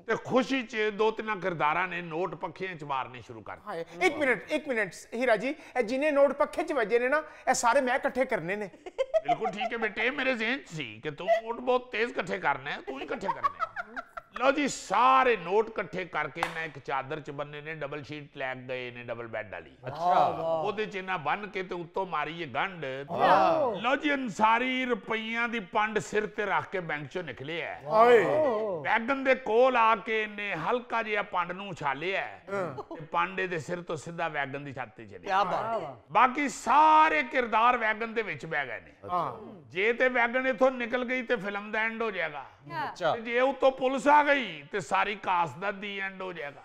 ਤੇ ਖੁਸ਼ੀ 'ਚ ਦੋ ਤਿੰਨ ਕਿਰਦਾਰਾਂ ਨੇ ਨੋਟ ਪੱਖਿਆਂ 'ਚ ਮਾਰਨੇ ਸ਼ੁਰੂ ਕਰ ਦਿੱਤੇ एक मिनट हीरा जी जिन्हें नोट पखे च वजे ने ना ये सारे मैं इकट्ठे करने ने बिल्कुल ठीक है बेटे मेरे ज़हन सी कि तू नोट बहुत तेज इकट्ठे करने तू ही इकट्ठे करने लो जी सारे नोट इकट्ठे करके ना एक चादर च बन्ने ने डबल शीट लैग गए ने डबल बेड वाली अच्छा ओदे च ना बन के ते उत्तों मारी ये गंढ लो जी अंसारी रुपइयां दी पंड सिर ते रख के बैंक चों निकले है वैगन दे कोल आके ने हल्का जिहा पंड नूं उछालिया ते पंडे दे सिर तो सीधा वैगन दी छाती चले क्या बात बाकी सारे किरदार वैगन दे विच बह गए ने जे ते वैगन इथों निकल गई ते फिल्म दा एंड हो जाएगा अच्छा जे उतो पुलिस आ गई ते सारी कास्ट दा दी एंड हो जाएगा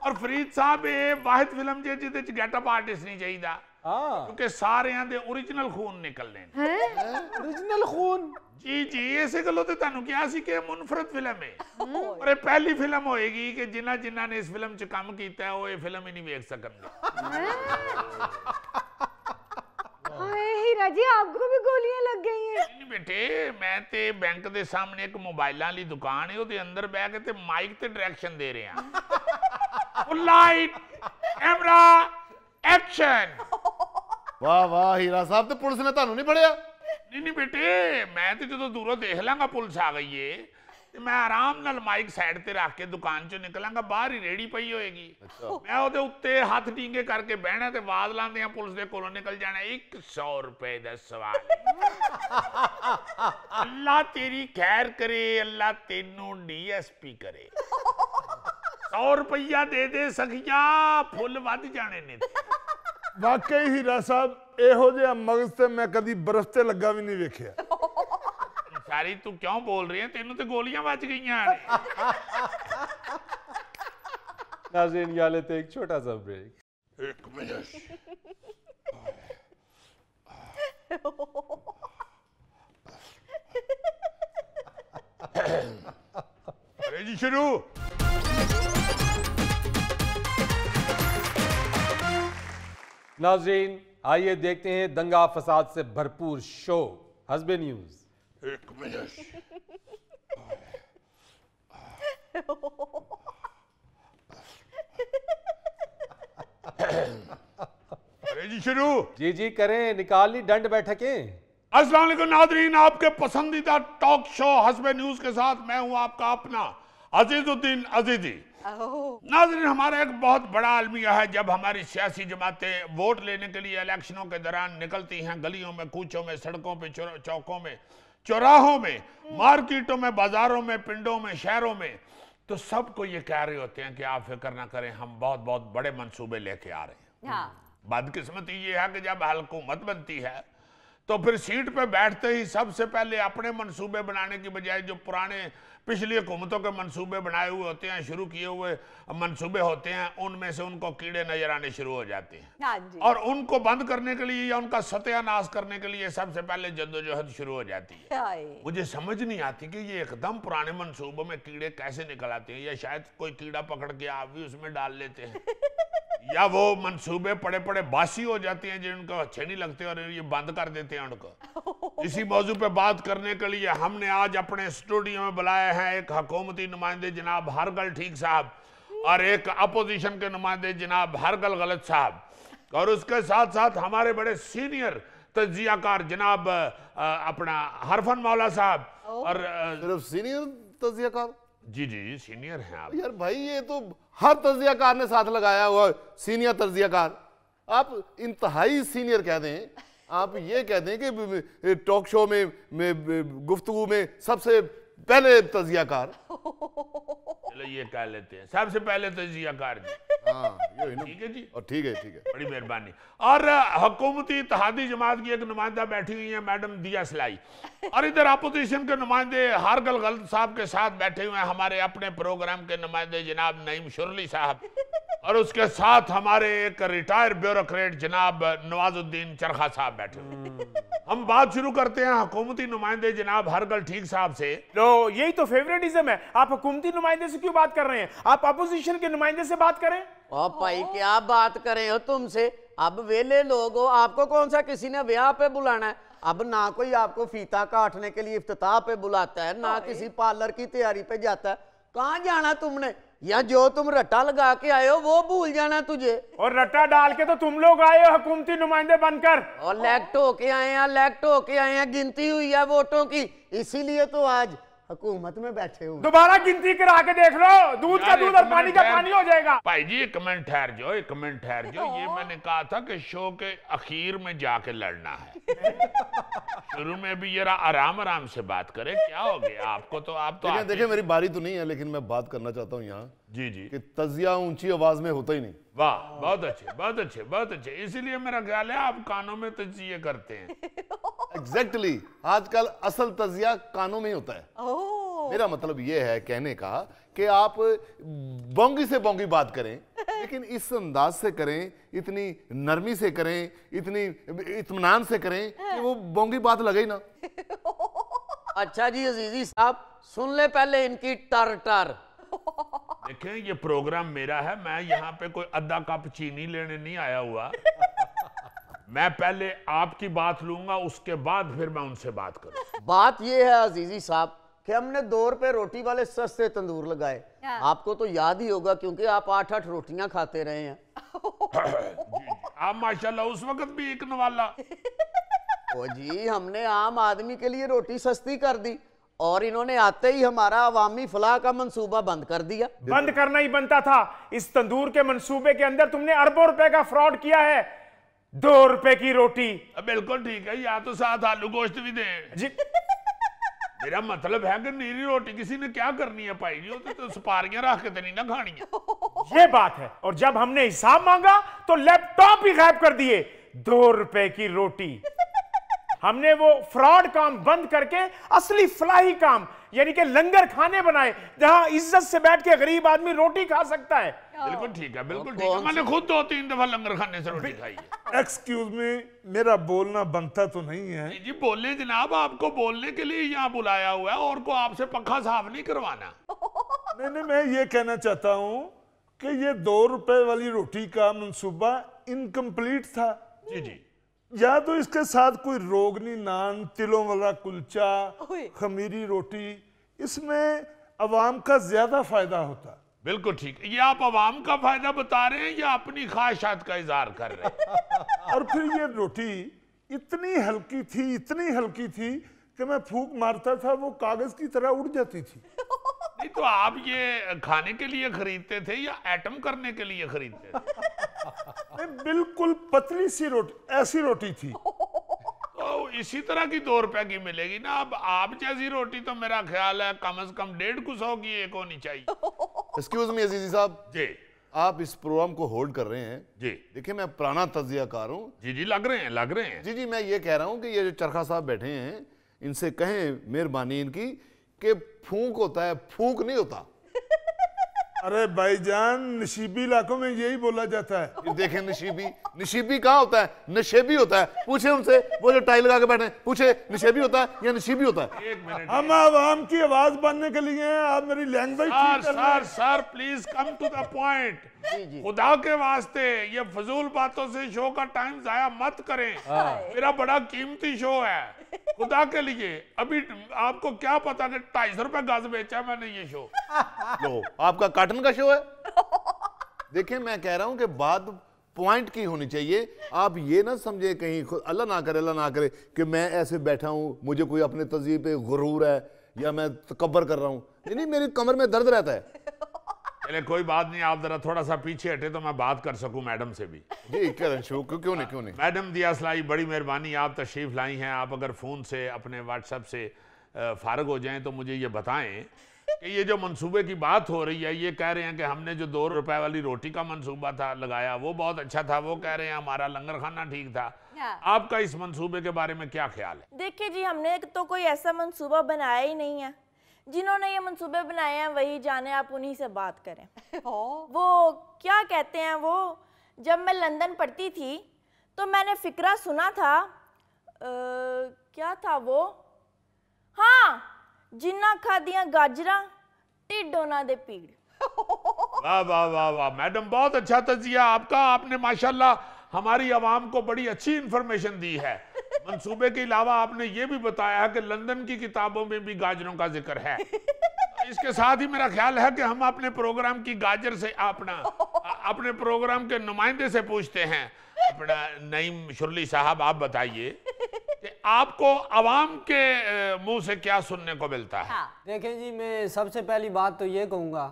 और फरीद साहब ये वाहिद फिल्म जे जिदे च गेटअप आर्टिस्ट नहीं चाहिदा क्योंकि सारियां दे ओरिजिनल खून निकलने ओरिजिनल खून जी जी इसे गल्लों ते तुहानू किहा सी कि मुनफरद फिल्म है और ये पहली फिल्म होएगी कि जिन्हां जिन्हां ने इस फिल्म च काम कीता है वो ये फिल्म ही नहीं वेख सकणगे हीरा जी आपको भी गोलियां लग गई हैं नहीं बेटे मैं ते बैंक दे सामने एक मोबाइलां दी दुकान है ओदे अंदर बैठ के ते माइक ते डायरेक्शन दे रहे हैं लाइट कैमरा एक्शन वाह वाह हीरा साहब ते पुलिस ने ਤੁਹਾਨੂੰ ਨਹੀਂ ਫੜਿਆ नहीं बेटे मैं तो जो दूरों देख लांगा पुलिस आ गई है ते मैं आराम नाल माइक साइड ते रख के दुकान चों निकलांगा बाहर ही रेड़ी पई होएगी मैं ओदे उत्ते हाथ टींगे करके बहना ते आवाज लांदे पुलिस दे कोलों निकल जाना 100 रुपए दा सवाल अल्लाह तेरी खैर करे अल्लाह तेनू डीएसपी करे 100 रुपया दे सखिया फुल वध जाने ने वाकई हीरा साहब ਇਹੋ ਜਿਹਾ ਮਗਜ਼ ਤੇ ਮੈਂ ਕਦੀ ਬਰਫ਼ ਤੇ ਲੱਗਾ ਵੀ ਨਹੀਂ ਵੇਖਿਆ सारी तू क्यों बोल रही है? तेनू तो गोलियां बच गई हैं। नाज़रीन यहाँ लेते एक छोटा सा ब्रेक। एक मिनट। अरे जी शुरू। नाज़रीन आइए देखते हैं दंगा फसाद से भरपूर शो हस्बे न्यूज। एक मिनट। अरे जी शुरू। जी करें, निकाल ली दंड बैठकें। अस्सलाम वालेकुम नादरीन, आपके पसंदीदा टॉक शो हस्बे न्यूज के साथ मैं हूं आपका अपना अजीजुद्दीन अजीजी। नाज़रीन, हमारा एक बहुत बड़ा अलमिया है। जब हमारी सियासी जमातें वोट लेने के लिए इलेक्शनों के दौरान निकलती हैं, गलियों में, कूचों में, सड़कों पे, चौकों में, चौराहों में, मार्केटों में, बाजारों में, पिंडों में, शहरों में, तो सबको ये कह रहे होते हैं कि आप फिक्र ना करें, हम बहुत बहुत बड़े मंसूबे लेके आ रहे हैं। बदकिस्मती ये है कि जब हुकूमत बनती है तो फिर सीट पे बैठते ही सबसे पहले अपने मंसूबे बनाने की बजाय जो पुराने पिछली हुकूमतों के मंसूबे बनाए हुए होते हैं, शुरू किए हुए मंसूबे होते हैं, उनमें से उनको कीड़े नजर आने शुरू हो जाते हैं। और उनको बंद करने के लिए या उनका सत्यानाश करने के लिए सबसे पहले जद्दोजहद शुरू हो जाती है। मुझे समझ नहीं आती कि ये एकदम पुराने मंसूबों में कीड़े कैसे निकल आते हैं, या शायद कोई कीड़ा पकड़ के आप भी उसमें डाल लेते हैं, या वो मंसूबे पड़े पड़े बासी हो जाते हैं जिनको अच्छे नहीं लगते और ये बंद कर देते हैं उनको। इसी मौजू पे बात करने के लिए हमने आज अपने स्टूडियो में बुलाया है एक हुकूमती नुमाइंदे जनाब हरगल ठीक साहब और एक अपोजिशन के नुमाइंदे जनाब हरगल गलत साहब, और उसके साथ साथ हमारे बड़े सीनियर तज्जियाकार जनाब अपना हरफन मौला साहब। और सिर्फ सीनियर तज्जियाकार? जी सीनियर हैं आप। यार भाई ये तो हर तज्जियाकार ने साथ लगाया हुआ सीनियर तज्जियाकार। आप इंतहाई सीनियर कह दें, आप ये कह दें कि टॉक शो में गुफ्तगू में सबसे पहले तज्जियाकार। चलो ये कह लेते हैं सबसे पहले तज्जियाकार जी। हाँ ठीक है जी, और ठीक है बड़ी मेहरबानी। और हुकूमती इत्तेहादी जमात की एक नुमाइंदा बैठी हुई है मैडम दिया सलाई, और इधर अपोजिशन के नुमाइंदे हरगल गलत साहब के साथ बैठे हुए हैं हमारे अपने प्रोग्राम के नुमाइंदे जनाब नईम शुरली साहब, और उसके साथ हमारे एक रिटायर्ड ब्यूरोक्रेट जनाब नवाजुद्दीन चरखा साहब बैठे हुए। हम बात शुरू करते हैं हुकूमती नुमाइंदे जनाब हरगल ठीक साहब से। लो यही तो फेवरेटिज्म है, आप हुकूमती नुमाइंदे से क्यों बात कर रहे हैं? आप अपोजिशन के नुमाइंदे से बात करें। ओ भाई क्या बात करें हो तुमसे, अब वेले लोग हो, आपको कौन सा किसी ने ब्याह पे बुलाना है? अब ना कोई आपको फीता काटने के लिए इफ्तिताह पे बुलाता है, ना किसी पार्लर की तैयारी पे जाता है। कहाँ जाना तुमने? या जो तुम रट्टा लगा के आए हो वो भूल जाना तुझे। और रट्टा डाल के तो तुम लोग आए हो हुकूमती नुमाइंदे बनकर। और लेक्ट होके आए हैं, गिनती हुई है वोटों की, इसीलिए तो आज हुकूमत में बैठे हुए। दोबारा गिनती करा के देख लो, दूध का दूध और पानी का पानी हो जाएगा। भाई जी एक मिनट ठहर जाओ, ये मैंने कहा था कि शो के आखिर में जाके लड़ना है। शुरू में भी जरा आराम से बात करें, क्या हो गया आपको? तो आप तो देखिए मेरी बारी तो नहीं है, लेकिन मैं बात करना चाहता हूँ यहाँ जी कि तजिया ऊंची आवाज में होता ही नहीं। वाह, बहुत अच्छे। इसीलिए मेरा ख्याल है आप कानों में तजिए करते हैं। एग्जैक्टली आजकल असल तजिया कानों में ही होता है। मेरा मतलब यह है कहने का कि आप बोंगी से बोंगी बात करें, लेकिन इस अंदाज से करें, इतनी नरमी से करें, इतनी इत्मीनान से करें कि वो बोंगी बात लगे ही ना। अच्छा जी अजीजी साहब सुन ले पहले इनकी टर। देखें ये प्रोग्राम मेरा है, मैं यहाँ पे कोई आधा कप चीनी लेने नहीं आया हुआ। मैं पहले आपकी बात लूंगा, उसके बाद फिर मैं उनसे बात करूं। बात ये है अजीजी साहब कि हमने 2 रुपए रोटी वाले सस्ते तंदूर लगाए। आपको तो याद ही होगा क्योंकि आप 8-8 रोटियां खाते रहे हैं। आप माशाल्लाह उस वक्त भी एक नवाला। ओ जी हमने आम आदमी के लिए रोटी सस्ती कर दी और इन्होंने आते ही हमारा अवामी फलाह का मंसूबा बंद कर दिया। बंद करना ही बनता था। इस तंदूर के मंसूबे के अंदर तुमने अरबों रुपए का फ्रॉड किया है। 2 रुपए की रोटी। बिल्कुल ठीक है, या तो साथ आलू गोश्त भी दें जी। मेरा मतलब है कि नीरी रोटी किसी ने क्या करनी है भाई जी, तो सुपारियां रख के तो नहीं ना खानी है। ये बात है। और जब हमने हिसाब मांगा तो लैपटॉप ही गायब कर दिए। 2 रुपए की रोटी। हमने वो फ्रॉड काम बंद करके असली फलाही काम यानी कि लंगर खाने बनाए जहां इज्जत से बैठ के गरीब आदमी रोटी खा सकता है। बिल्कुल ठीक है, बिल्कुल ठीक है। मैंने खुद 2-3 दफा लंगर खाने से रोटी खाई है। एक्सक्यूज मी, मेरा बोलना बनता तो नहीं है। जी बोलने जनाब, आपको बोलने के लिए यहाँ बुलाया हुआ है और को आपसे पंखा साफ नहीं करवाना। नहीं, मैं ये कहना चाहता हूँ कि ये 2 रुपए वाली रोटी का मंसूबा इनकम्प्लीट था। जी जी, या तो इसके साथ कोई रोगनी नान, तिलों वाला कुलचा, खमीरी रोटी, इसमें अवाम का ज्यादा फायदा होता। बिल्कुल ठीक है। ये आप आवाम का फायदा बता रहे हैं या अपनी ख्वाहिशात का इजहार कर रहे हैं? और फिर ये रोटी इतनी हल्की थी, इतनी हल्की थी कि मैं फूंक मारता था वो कागज की तरह उड़ जाती थी। नहीं तो आप ये खाने के लिए खरीदते थे या एटम करने के लिए खरीदते थे? बिल्कुल पतली सी रोटी, ऐसी रोटी थी। तो इसी तरह की 2 रुपए की मिलेगी ना। अब आप जैसी रोटी तो मेरा ख्याल है कम से कम 1.5 सौ की एक होनी चाहिए। एक्सक्यूज मी अजीजी साहब जी, आप इस प्रोग्राम को होल्ड कर रहे हैं। जी देखिए मैं पुराना तजियाकार हूँ। जी जी, लग रहे हैं। जी मैं ये कह रहा हूँ कि ये जो चरखा साहब बैठे हैं इनसे कहें मेहरबानी इनकी कि फूंक होता है, फूंक नहीं होता। अरे भाईजान, नशीबी इलाकों में यही बोला जाता है। देखें नशीबी कहाँ होता है? नशेबी होता है। पूछे उनसे, वो जो टाई लगा के बैठे हैं, पूछे नशेबी होता है या नशीबी होता है? 1 मिनट। हम आवाम की आवाज बनने के लिए हैं, आप मेरी language sir please come to the point. खुदा के वास्ते ये फजूल बातों से शो का टाइम जाया मत करें। मेरा बड़ा कीमती शो है, खुदा के लिए। अभी आपको क्या पता कि 250 रुपए गज बेचा मैंने ये शो। लो, आपका कार्टन का शो है। देखिए मैं कह रहा हूं कि बात पॉइंट की होनी चाहिए। आप ये ना समझे कहीं अल्लाह ना करे कि मैं ऐसे बैठा हूं, मुझे कोई अपने तज़ीब पे गुरूर है या मैं तकब्बर कर रहा हूं। नहीं, मेरी कमर में दर्द रहता है। चले कोई बात नहीं, आप जरा थोड़ा सा पीछे हटे तो मैं बात कर सकूं मैडम से भी। जी करें शो, क्यों नहीं। मैडम दिया सलाई, बड़ी मेहरबानी, आप तशरीफ लाई हैं। आप अगर फ़ोन से अपने व्हाट्सएप से फारग हो जाएं तो मुझे ये बताएं कि ये जो मंसूबे की बात हो रही है, ये कह रहे हैं कि हमने जो 2 रुपए वाली रोटी का मंसूबा था लगाया वो बहुत अच्छा था। वो कह रहे हैं हमारा लंगर खाना ठीक था। आपका इस मंसूबे के बारे में क्या ख्याल है? देखिए जी, हमने तो कोई ऐसा मंसूबा बनाया ही नहीं है। जिन्होंने ये मंसूबे बनाए हैं वही जाने, आप उन्हीं से बात करें। वो क्या कहते हैं, वो जब मैं लंदन पढ़ती थी तो मैंने फिक्रा सुना था। क्या था वो? हाँ, जिन्ना खादियां गाजरा टिड्डो ना दे पीड़। वाह वाह वाह वाह मैडम, बहुत अच्छा तजिया आपका। आपने माशाल्लाह हमारी आवाम को बड़ी अच्छी इंफॉर्मेशन दी है। मंसूबे के अलावा आपने ये भी बताया है कि लंदन की किताबों में भी गाजरों का जिक्र है। इसके साथ ही मेरा ख्याल है कि हम अपने प्रोग्राम की गाजर से अपने प्रोग्राम के नुमाइंदे से पूछते हैं। अपना नईम शुरली साहब, आप बताइए कि आपको आवाम के मुंह से क्या सुनने को मिलता है? देखें जी, मैं सबसे पहली बात तो ये कहूँगा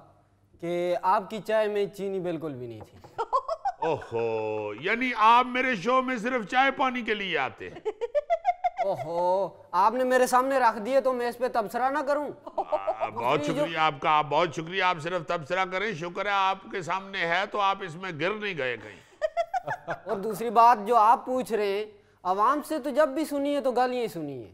कि आपकी चाय में चीनी बिल्कुल भी नहीं थी। ओहो, यानी आप मेरे शो में सिर्फ चाय पानी के लिए आते हैं? ओहो, आपने मेरे सामने रख दिए तो मैं इस पे तबसरा ना करूं? बहुत शुक्रिया आपका, आप बहुत शुक्रिया। आप सिर्फ तबसरा करें, शुक्र है आपके सामने है तो आप इसमें गिर नहीं गए कहीं। और दूसरी बात जो आप पूछ रहे हैं, आवाम से तो जब भी सुनी है तो गालियां सुनी है।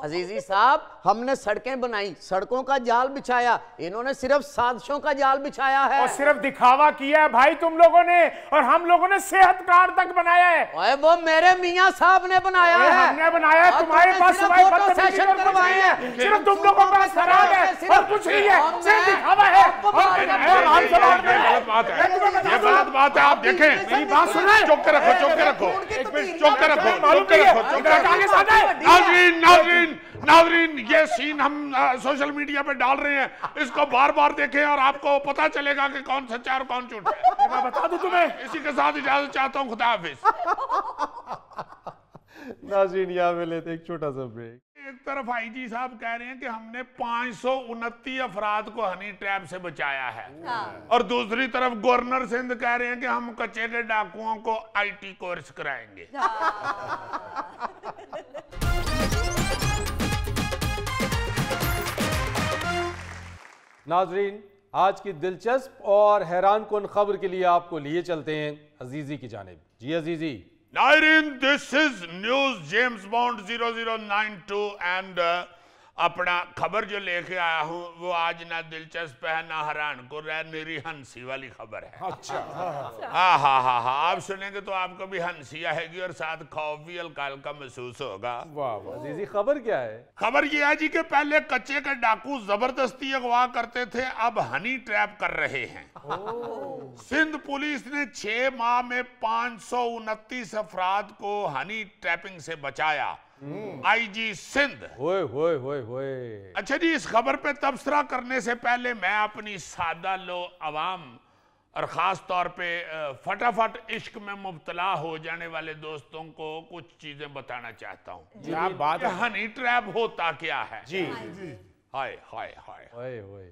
अजीजी साहब, हमने सड़कें बनाई, सड़कों का जाल बिछाया, इन्होंने सिर्फ साजिशों का जाल बिछाया है और सिर्फ दिखावा किया है भाई तुम लोगों ने, और हम लोगों ने सेहत कार्ड तक बनाया है। ओए वो मेरे मियां साहब ने बनाया है। हमने बनाया है, तुम्हारे पास फोटो सेशन करवाए हैं, सिर्फ तुम लोगों का खराब है और कुछ नहीं है, सिर्फ दिखावा है। गलत बात है, ये गलत बात है। आप देखें, मेरी बात सुने, चुप के रखो, चुप के रखो, चुप के रखो, चुप के रखो, चुप के रखो। नाज़रीन, ये सीन हम सोशल मीडिया पे डाल रहे हैं, इसको बार बार देखें और आपको पता चलेगा कि कौन सच्चा और कौन झूठा है। मैं बता दूं तुम्हें। इसी के साथ इजाजत चाहता हूँ, खुदा हाफिज। नाज़रीन, यहाँ पे लेते एक छोटा सा ब्रेक। एक तरफ आईजी साहब कह रहे हैं कि हमने 529 अफराद को हनी ट्रैप से बचाया है, और दूसरी तरफ गवर्नर सिंध कह रहे हैं कि हम कच्चे के डाकुओं को IT कोर्स कराएंगे। नाजरीन, आज की दिलचस्प और हैरान कुन खबर के लिए आपको लिए चलते हैं अजीजी की जानिब। जी Azizi. Nayreen, this is news James Bond 0092 and अपना खबर जो लेके आया हूँ वो आज ना दिलचस्प है ना हैरान को रह, निरी हंसी वाली खबर है। अच्छा। हाँ, आप सुनेंगे तो आपको भी हंसी आएगी और साथ खौफ भी हल्का हल्का महसूस होगा। वाह वाह। अजीजी, खबर क्या है? खबर ये है जी कि पहले कच्चे के डाकू जबरदस्ती अगवा करते थे, अब हनी ट्रैप कर रहे हैं। सिंध पुलिस ने 6 माह में 529 अफराद को हनी ट्रैपिंग से बचाया। आईजी सिंध। होए होए होए होए। अच्छा जी, इस खबर पे तबसरा करने से पहले मैं अपनी सादा लो अवाम और खास तौर पे फटाफट इश्क में मुब्तला हो जाने वाले दोस्तों को कुछ चीजें बताना चाहता हूँ। क्या बात है? हनी ट्रैप होता क्या है? जी। हाय हाय हाय। होए होए।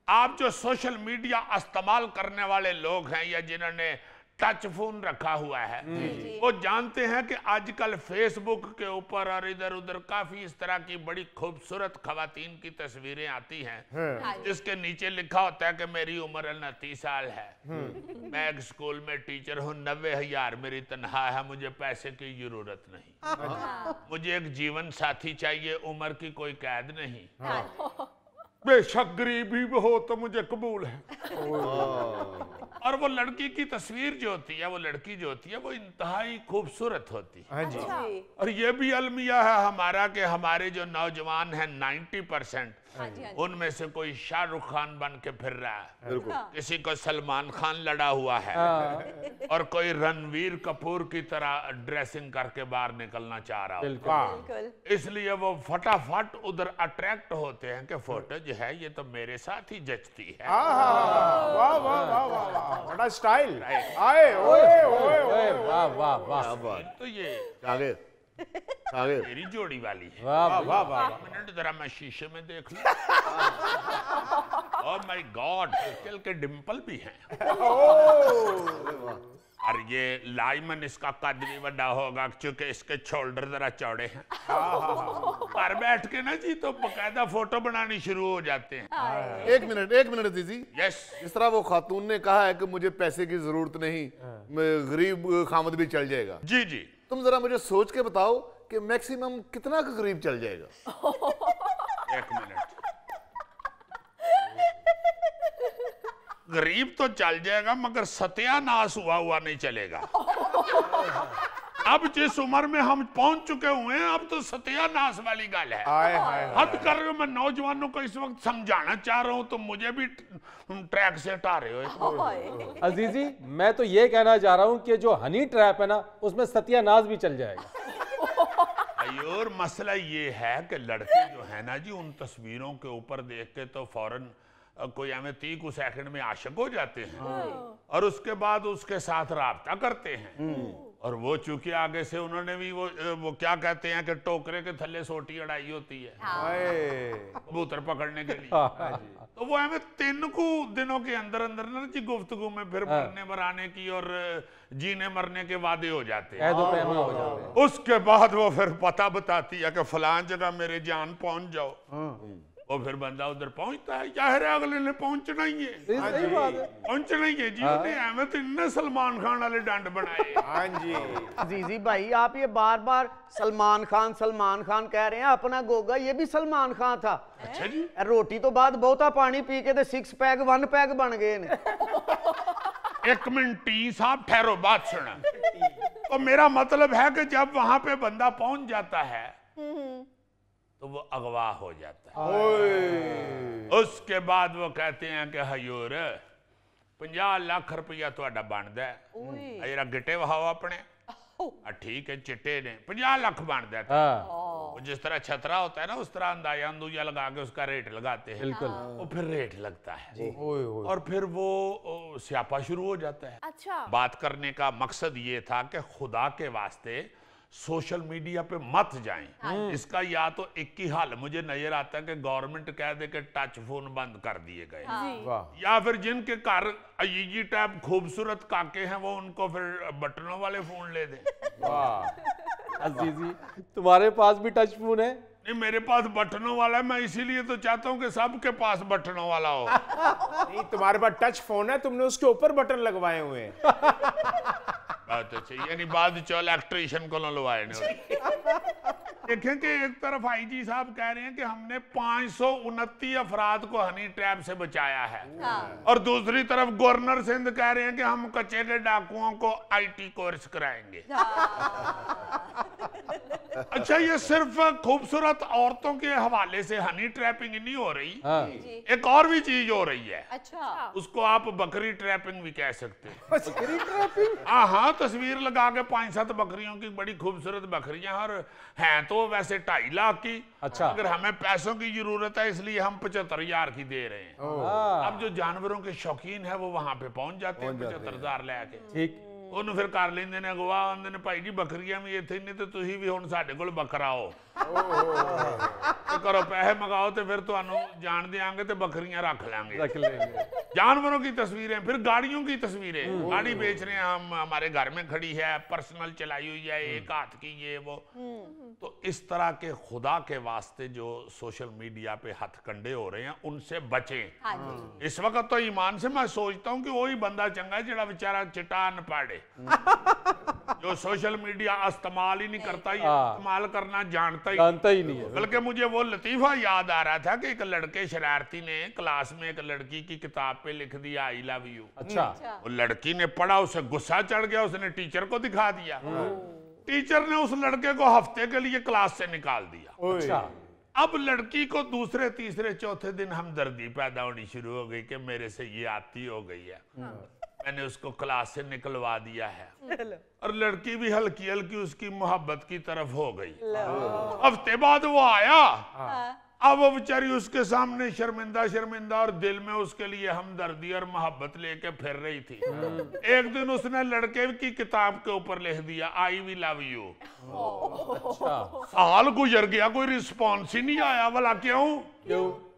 आप जो सोशल मीडिया इस्तेमाल करने वाले लोग हैं या जिन्होंने टच फोन रखा हुआ है, वो जानते हैं कि आजकल फेसबुक के ऊपर और इधर उधर काफी इस तरह की बड़ी खूबसूरत खवातीन की तस्वीरें आती हैं जिसके नीचे लिखा होता है कि मेरी उम्र 29 साल है, मैं एक स्कूल में टीचर हूँ, 90,000 मेरी तनख्वाह है, मुझे पैसे की जरूरत नहीं, मुझे एक जीवन साथी चाहिए, उम्र की कोई कैद नहीं, बेशक गरीबी हो तो मुझे कबूल है। और वो लड़की की तस्वीर जो होती है, वो लड़की जो होती है, वो इंतहाई खूबसूरत होती है। हाँ जी। और ये भी अलमिया है हमारा कि हमारे जो नौजवान हैं 90% उनमें से कोई शाहरुख खान बन के फिर रहा है, किसी को सलमान खान लड़ा हुआ है और कोई रणवीर कपूर की तरह ड्रेसिंग करके बाहर निकलना चाह रहा है। इसलिए वो फटाफट उधर अट्रैक्ट होते हैं कि फोटो जो है ये तो मेरे साथ ही जचती है। वाह वाह वाह वाह, बड़ा स्टाइल। आए ओए ओए ओए, वाह वाह वाह। तो ये आगे आगे मेरी जोड़ी वाली है। वाह वाह वाह। मिनट जरा मैं शीशे में देख लूं। ओह माय गॉड, हल्के के डिंपल भी हैं। और ये लाइमन इसका कद भी बड़ा होगा क्योंकि इसके शोल्डर जरा चौड़े हैं। पर बैठ के ना जी तो बकायदा फोटो बनानी शुरू हो जाते हैं। एक मिनट दीदी। यस। इस तरह वो खातून ने कहा है कि मुझे पैसे की जरूरत नहीं, गरीब खामद भी चल जाएगा। जी जी। तुम जरा मुझे सोच के बताओ कि मैक्सिमम कितना का गरीब चल जाएगा? एक मिनट। गरीब तो चल जाएगा मगर सत्यानाश हुआ नहीं चलेगा। अब जिस उम्र में हम पहुंच चुके हुए हैं अब तो सत्यानाश वाली गल है। हद कर रहे हो। मैं नौजवानों को इस वक्त समझाना चाह रहा हूं तो मुझे भी ट्रैक से हटा रहे हो। अजीजी, मैं तो ये कहना चाह रहा हूं कि जो हनी ट्रैप है ना उसमें सत्यानाश भी चल जाएगा। और मसला ये है कि लड़के जो है ना जी उन तस्वीरों के ऊपर देख के तो फौरन कोई हमें 30 सेकंड में आशिक हो जाते हैं और उसके बाद उसके साथ राब्ता करते हैं। और वो चूंकि आगे से उन्होंने भी वो क्या कहते हैं कि टोकरे के थल्ले सोटी अड़ाई होती है कबूतर पकड़ने के लिए। तो वो हमें 3 दिनों के अंदर अंदर ना जी गुफ्तगू में फिर मरने मराने की और जीने मरने के वादे हो जाते हैं। उसके बाद वो फिर पता बताती है कि फलां जगह मेरे जान पहुंच जाओ। वो फिर बंदा उधर पहुंचता है, जाहिर है अगले ने पहुंचना ही है। सही बात है। पहुंचना ही है जी। उन्हें तो इन्ने सलमान खान वाले डंड बनाए। हाँ जी। अजीजी भाई, आप ये बार बार सलमान खान कह रहे हैं, अपना गोगा ये भी सलमान खान था। अच्छा जी। रोटी तो बाद बहुता पानी पी के 6 पैग 1 पैग बन गए ने। एक मिनट साहब ठहरो, बात सुना। तो मेरा मतलब है कि जब वहां पे बंदा पहुंच जाता है तो वो अगवा हो जाता है। उसके बाद वो कहते हैं कि हजूर 50 लाख रुपया तुहाडा बनदा है, जरा गिटे वहाओ अपने। ठीक है, चिट्टे ने 50 लाख बनदा है। वो जिस तरह छतरा होता है ना उस तरह अंदाजा लगा के उसका रेट लगाते हैं। वो फिर रेट लगता है और फिर वो स्यापा शुरू हो जाता है। अच्छा। बात करने का मकसद ये था कि खुदा के वास्ते सोशल मीडिया पे मत जाएं। इसका या तो एक ही हाल मुझे नजर आता है कि गवर्नमेंट कह दे कि टच फोन बंद कर दिए गए, या फिर जिनके घर अजीजी टाइप खूबसूरत काके हैं वो उनको फिर बटनों वाले फोन ले दें। अजीजी, तुम्हारे पास भी टच फोन है? नहीं, मेरे पास बटनों वाला है। मैं इसीलिए तो चाहता हूँ कि सबके पास बटनों वाला हो। नहीं, तुम्हारे पास टच फोन है, तुमने उसके ऊपर बटन लगवाए हुए हैं। बात अच्छी, यानी बाद चल इलेक्ट्रीशियन को लवाए ने। देखें कि एक तरफ आईजी साहब कह रहे हैं कि हमने 529 अफराद को हनी ट्रैप से बचाया है, और दूसरी तरफ गवर्नर सिंध कह रहे हैं कि हम कच्चे के डाकुओं को आईटी कोर्स कराएंगे। अच्छा, ये सिर्फ खूबसूरत औरतों के हवाले से हनी ट्रैपिंग नहीं हो रही, एक और भी चीज हो रही है। अच्छा, उसको आप बकरी ट्रैपिंग भी कह सकते हैं। बकरी ट्रैपिंग? हाँ, तस्वीर लगा के 5-7 बकरियों की, बड़ी खूबसूरत बकरियां, और हैं तो वैसे 2.5 लाख की। अच्छा, अगर हमें पैसों की जरूरत है इसलिए हम 75,000 की दे रहे हैं। अब जो जानवरों के शौकीन है वो वहां पे पहुंच जाते हैं 75,000 लेके। ठीक, ਉਹਨੂੰ ਫਿਰ ਕਰ ਲੈਂਦੇ ਨੇ ਅਗਵਾ, ਆਉਂਦੇ ਨੇ ਭਾਈ ਜੀ ਬੱਕਰੀਆਂ ਵੀ ਇੱਥੇ ਨੇ ਤੇ ਤੁਸੀਂ ਵੀ ਹੁਣ ਸਾਡੇ ਕੋਲ ਬੱਕਰਾ ਆਓ, ਤੇ ਕਰੋ ਪੈਸੇ ਮੰਗਾਓ ਤੇ ਫਿਰ ਤੁਹਾਨੂੰ ਜਾਣ ਦੇਾਂਗੇ ਤੇ ਬੱਕਰੀਆਂ ਰੱਖ ਲਾਂਗੇ। रख लेंगे। जानवरों की तस्वीरें, फिर गाड़ियों की तस्वीरें, गाड़ी बेच रहे हैं हम, हमारे घर में खड़ी है, पर्सनल चलाई हुई है, एक हाथ की ये वो। तो इस तरह के खुदा के वास्ते जो सोशल मीडिया पे हथकंडे हो रहे हैं उनसे बचें। इस वक्त तो ईमान से मैं सोचता हूँ कि वही बंदा चंगा है जो बेचारा चिटा न पाड़े, जो सोशल मीडिया इस्तेमाल ही नहीं करता, इस्तेमाल करना जानता ही नहीं है। बल्कि मुझे वो लतीफा याद आ रहा था कि एक लड़के शरारती ने क्लास में एक लड़की की किताब पे लिख दिया आई लव यू। अच्छा, वो लड़की ने पढ़ा, उसे गुस्सा चढ़ गया, उसने टीचर को दिखा दिया। टीचर ने उस लड़के को हफ्ते के लिए क्लास से निकाल दिया। अच्छा, अब लड़की को दूसरे तीसरे चौथे दिन हमदर्दी पैदा होनी शुरू हो गई कि मेरे से ये आती हो गई है, मैंने उसको क्लास से निकलवा दिया है, और लड़की भी हल्की हल्की उसकी मोहब्बत की तरफ हो गई। हफ्ते बाद वो आया, अब वो बेचारी उसके सामने शर्मिंदा शर्मिंदा और दिल में उसके लिए हमदर्दी और मोहब्बत लेके फिर रही थी। एक दिन उसने लड़के की किताब के ऊपर लिख दिया आई वी लव यू। साल गुजर गया, कोई रिस्पॉन्स ही नहीं आया। बोला क्यों?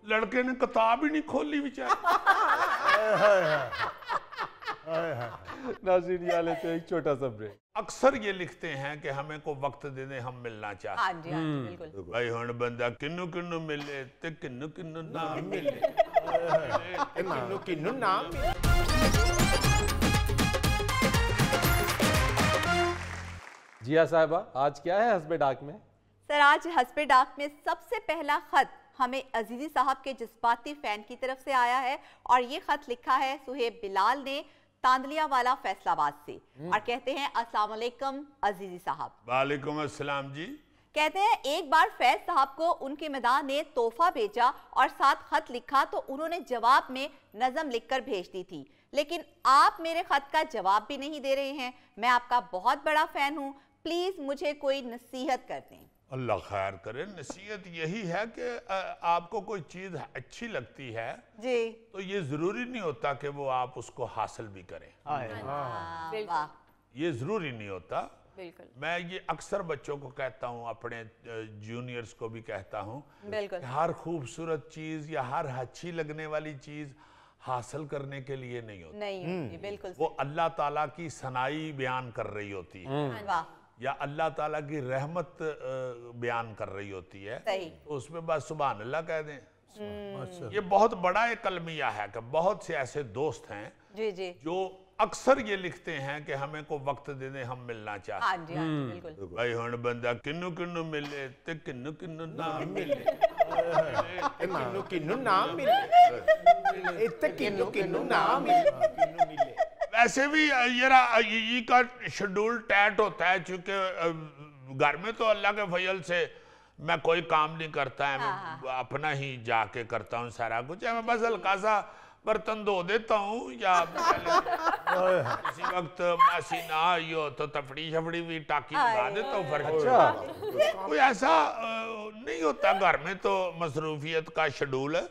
लड़के ने किताब ही नहीं खोली बेचारी। नाज़रीन, यहाँ लेते हैं एक छोटा सा ब्रेक। अक्सर ये लिखते हैं कि हमें को वक्त दे दे, हम मिलना चाहते हैं। हाँ जी, हाँ जी, बिल्कुल। भाई हुण बंदा किन्नू किन्नू मिले ते किन्नू किन्नू ना मिले, किन्नू किन्नू ना मिले। जिया साहिबा, आज क्या है हस्बे डाक में? सर, आज हस्बे डाक में सबसे पहला खत हमें अजीजी साहब के जज्बाती फैन की तरफ से आया है, और ये खत लिखा है सुहेब बिलाल ने तांदलिया वाला फैसलाबाद से, और कहते हैं अस्सलाम वालेकुम अजीजी साहब। वालेकुम अस्सलाम जी। कहते हैं एक बार फैज साहब को उनके मैदान ने तोहफा भेजा और साथ खत लिखा, तो उन्होंने जवाब में नज़म लिखकर भेज दी थी, लेकिन आप मेरे खत का जवाब भी नहीं दे रहे हैं। मैं आपका बहुत बड़ा फैन हूँ, प्लीज मुझे कोई नसीहत कर दें। अल्लाह खैर करे। नसीहत यही है कि आपको कोई चीज अच्छी लगती है जी, तो ये जरूरी नहीं होता कि वो आप उसको हासिल भी करें। वाह, ये जरूरी नहीं होता। बिल्कुल। मैं ये अक्सर बच्चों को कहता हूँ, अपने जूनियर्स को भी कहता हूँ, बिल्कुल। हर खूबसूरत चीज या हर अच्छी लगने वाली चीज हासिल करने के लिए नहीं होती। नहीं होती, बिल्कुल। वो अल्लाह ताला की सनाई बयान कर रही होती है, वाह, या अल्लाह ताला की रहमत बयान कर रही होती है, तो उसमें बस सुभान अल्लाह कह दें। ये बहुत बड़ा एक कलमिया है कि बहुत से ऐसे दोस्त हैं जी जी, जो अक्सर ये लिखते हैं कि हमें को वक्त दे दे, हम मिलना चाहते हैं। हाँ जी, हाँ जी, बिल्कुल। भाई हुण बंदा किन्नू किन्नू मिले ते किन्नू किन्नू ना मिले, किन्नू किन्नू ना मिले, इत्ते किन्नू किन्नू ना मिले। वैसे भी ये का शेड्यूल टाइट होता है, चूंकि घर में तो अल्लाह के फजल से मैं कोई काम नहीं करता है, मैं अपना ही जाके करता हूँ सारा कुछ। मैं बस हल्का सा बर्तन धो देता हूँ, या किसी वक्त मासी ना आई हो तो तफड़ी शफड़ी भी टाकी लगा देता हूँ। फर्क कोई ऐसा नहीं होता घर में, तो मसरूफियत का शेड्यूल है,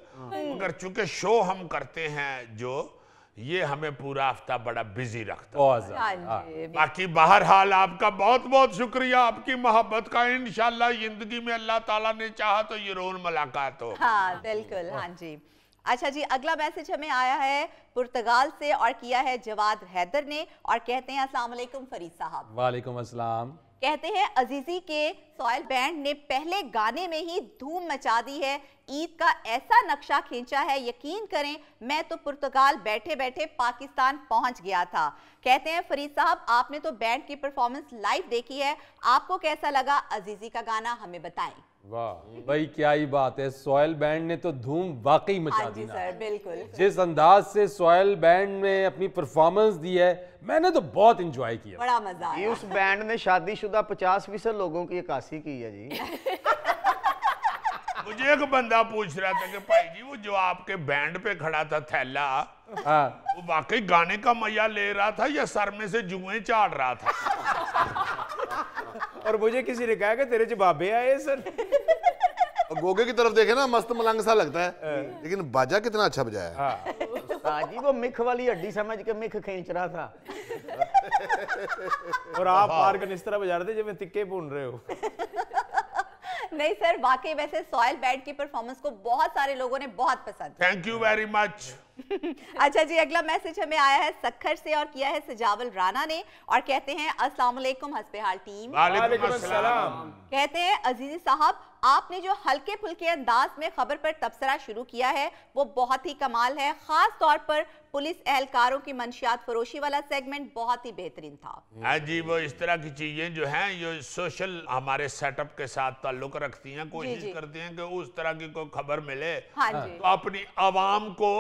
मगर चूंकि शो हम करते हैं जो ये हमें पूरा हफ्ता बड़ा बिजी रखता है। बाकी बहरहाल आपका बहुत बहुत शुक्रिया, आपकी मोहब्बत का। इंशाल्लाह जिंदगी में अल्लाह ताला ने चाहा तो ये रोज मुलाकात हो। हाँ बिल्कुल, हाँ जी। अच्छा जी, अगला मैसेज हमें आया है पुर्तगाल से और किया है जवाद हैदर ने, और कहते हैं अस्सलाम वालेकुम फरीद साहब। वालेकुम अस्सलाम। कहते हैं अजीजी के सॉयल बैंड ने पहले गाने में ही धूम मचा दी है, ईद का ऐसा नक्शा खींचा है, यकीन करें मैं तो पुर्तगाल बैठे बैठे पाकिस्तान पहुंच गया था। कहते हैं फरीद साहब आपने तो बैंड की परफॉर्मेंस लाइव देखी है, आपको कैसा लगा? अजीजी का गाना हमें बताएं। वाह भाई क्या ही बात है, सोहेल बैंड ने तो धूम वाकई मचा दी। सर बिल्कुल, जिस अंदाज से सोहेल बैंड ने अपनी परफॉर्मेंस दी है मैंने तो बहुत एंजॉय किया, बड़ा मजा आया। उस बैंड ने शादीशुदा 50% लोगों की अक्कासी की है जी। मुझे एक बंदा पूछ रहा था कि भाई जी वो जो आपके बैंड पे खड़ा था थैला, वो वाकई गाने का मजा ले रहा था या सर में से जुएं चाड़ रहा था? और मुझे किसी ने कहा कि तेरे जवाबे आए सर। गोगे की तरफ देखे ना मस्त मलंग सा लगता है, लेकिन बाजा कितना अच्छा बजाया। जी वो मिख वाली हड्डी समझ के मिख खींच रहा था। और आप पार इस तरह बजा रहे थे जब मैं तिक्के भून रहे हो। नहीं सर वाकई वैसे सोहेल बैंड की परफॉर्मेंस को बहुत सारे लोगों ने बहुत पसंद। Thank you very much. अच्छा जी, अगला मैसेज हमें आया है सक्खर से और किया है सजावल राना ने और कहते हैं अस्सलाम वालेकुम हस्बेहाल टीम। वालेकुम अस्सलाम। कहते हैं अजीजी साहब आपने जो हल्के फुल्के अंदाज में खबर पर तबसरा शुरू किया है वो बहुत ही कमाल है, खास तौर पर पुलिस एहलकारों की मंशियात फरोशी वाला सेगमेंट बहुत ही बेहतरीन था। हाँ जी, वो इस तरह की चीजें जो हैं ये सोशल हमारे सेटअप के साथ ताल्लुक रखती हैं, कोशिश करते हैं कि उस तरह की कोई खबर मिले हाँ जी। तो अपनी आवाम को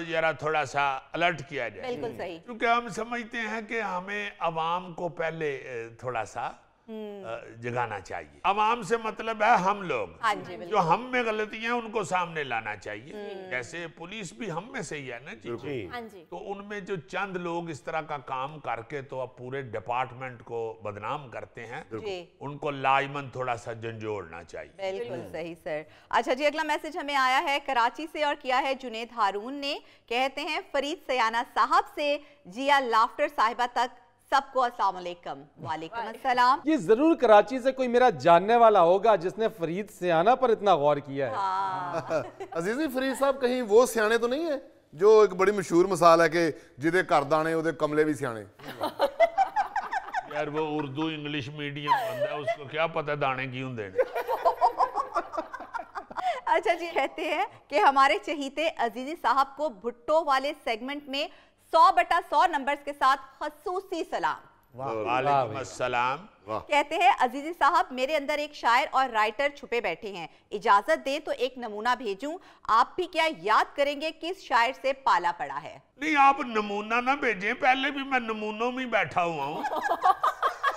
जरा थोड़ा सा अलर्ट किया जाए। बिल्कुल सही। क्योंकि हम समझते हैं कि हमें आवाम को पहले थोड़ा सा जगाना चाहिए। आवाम से मतलब है हम लोग। हाँ जी, जो हम में गलतियां उनको सामने लाना चाहिए। जैसे पुलिस भी हम में से ही है ना जी। हाँ जी। तो उनमें जो चंद लोग इस तरह का काम करके तो अब पूरे डिपार्टमेंट को बदनाम करते हैं, उनको लाइमन थोड़ा सा झंझोड़ना चाहिए। बिल्कुल सही सर। अच्छा जी, अगला मैसेज हमें आया है कराची से और किया है जुनेद हारून ने। कहते हैं फरीद सयाना साहब से जिया लाफ्टर साहिबा तक सबको अस्सलाम वालेकुम। वालेकुम अस्सलाम। ये जरूर कराची से कोई मेरा जानने वाला होगा जिसने फरीद सियाना पर इतना गौर किया है। अजीजी फरीद साहब कहीं वो सियाने तो नहीं है जो एक बड़ी मशहूर मिसाल है कि जिदे घर दाने उदे कमले भी सियाने। यार वो उर्दू इंग्लिश मीडियम बंदा है, उसको क्या पता दाने क्यों देने। अच्छा जी, कहते हैं कि हमारे चहीते अजीजी साहब को भुट्टो वाले सेगमेंट में 100/100 नंबर्स के साथ खसूसी सलाम। वालेकुम अस्सलाम। कहते हैं अजीजी साहब मेरे अंदर एक शायर और राइटर छुपे बैठे हैं, इजाजत दें तो एक नमूना भेजूं। आप भी क्या याद करेंगे किस शायर से पाला पड़ा है? नहीं आप नमूना ना भेजें, पहले भी मैं नमूनों में बैठा हुआ हूँ।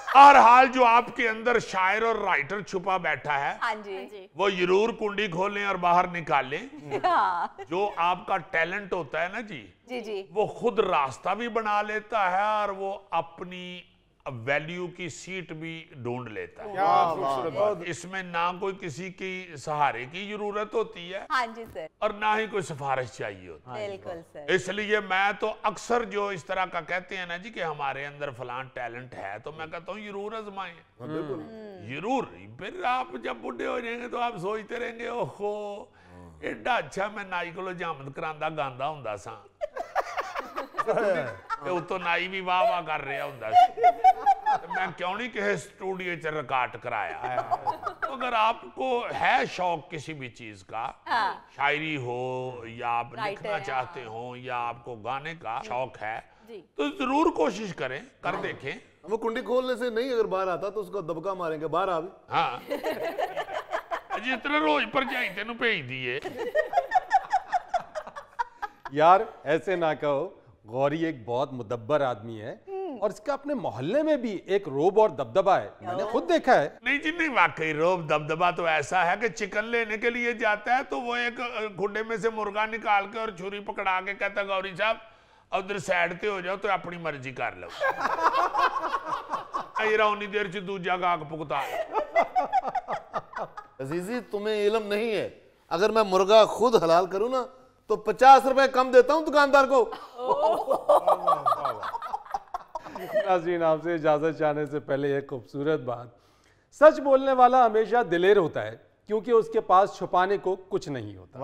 हर हाल जो आपके अंदर शायर और राइटर छुपा बैठा है हाँ जी। वो जरूर कुंडी खोलें और बाहर निकालें। हाँ। जो आपका टैलेंट होता है ना जी जी वो खुद रास्ता भी बना लेता है और वो अपनी वैल्यू की सीट भी ढूंढ लेता है। इसमें ना कोई किसी की सहारे की जरूरत होती है हाँ जी सर, और ना ही कोई सिफारिश चाहिए होती है। बिल्कुल सर। इसलिए मैं तो अक्सर जो इस तरह का कहते हैं ना जी कि हमारे अंदर फलान टैलेंट है तो मैं कहता हूँ जरूर आजमाएं। जरूर। फिर आप जब बुढ़े हो जाएंगे तो आप सोचते रहेंगे ओहो एडा अच्छा मैं नाई को जामद करांदा गांदा हुंदा सा उतो नाई भी वाह वाह कर रहा हुंदा सी, मैं क्यों नहीं किसी स्टूडियो च रिकॉर्ड कराया। तो अगर आपको है शौक किसी भी चीज का, शायरी हो या आप लिखना चाहते हो या आपको गाने का शौक है तो जरूर कोशिश करें, कर देखें। वो कुंडी खोलने से नहीं अगर बाहर आता तो उसको दबका मारेंगे बाहर आ भी। हाँ जितना रोज पर जाई तेनू भेज दिए। यार ऐसे ना कहो, गौरी एक बहुत मुदब्बर आदमी है और इसका अपने मोहल्ले में भी एक रोब और दबदबा है, मैंने खुद देखा है। नहीं जी नहीं, वाकई रोब दबदबा तो ऐसा है कि चिकन लेने के लिए जाता है तो वो एक खुडे में से मुर्गा निकाल के और छुरी पकड़ा के कहता गौरी साहब उधर साइड पे हो जाओ तो अपनी मर्जी कर लो। उन्नी देर च दूजा गाग पुगता है। अजीजी तुम्हें इल्म नहीं है, अगर मैं मुर्गा खुद हलाल करूं ना तो 50 रुपए कम देता हूं दुकानदार को। नाज़रीन आपसे इजाजत चाहने से पहले एक खूबसूरत बात, सच बोलने वाला हमेशा दिलेर होता है क्योंकि उसके पास छुपाने को कुछ नहीं होता।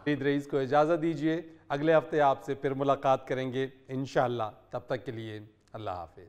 फरीद रईस को इजाजत दीजिए, अगले हफ्ते आपसे फिर मुलाकात करेंगे इंशाअल्लाह। तब तक के लिए अल्लाह हाफिज।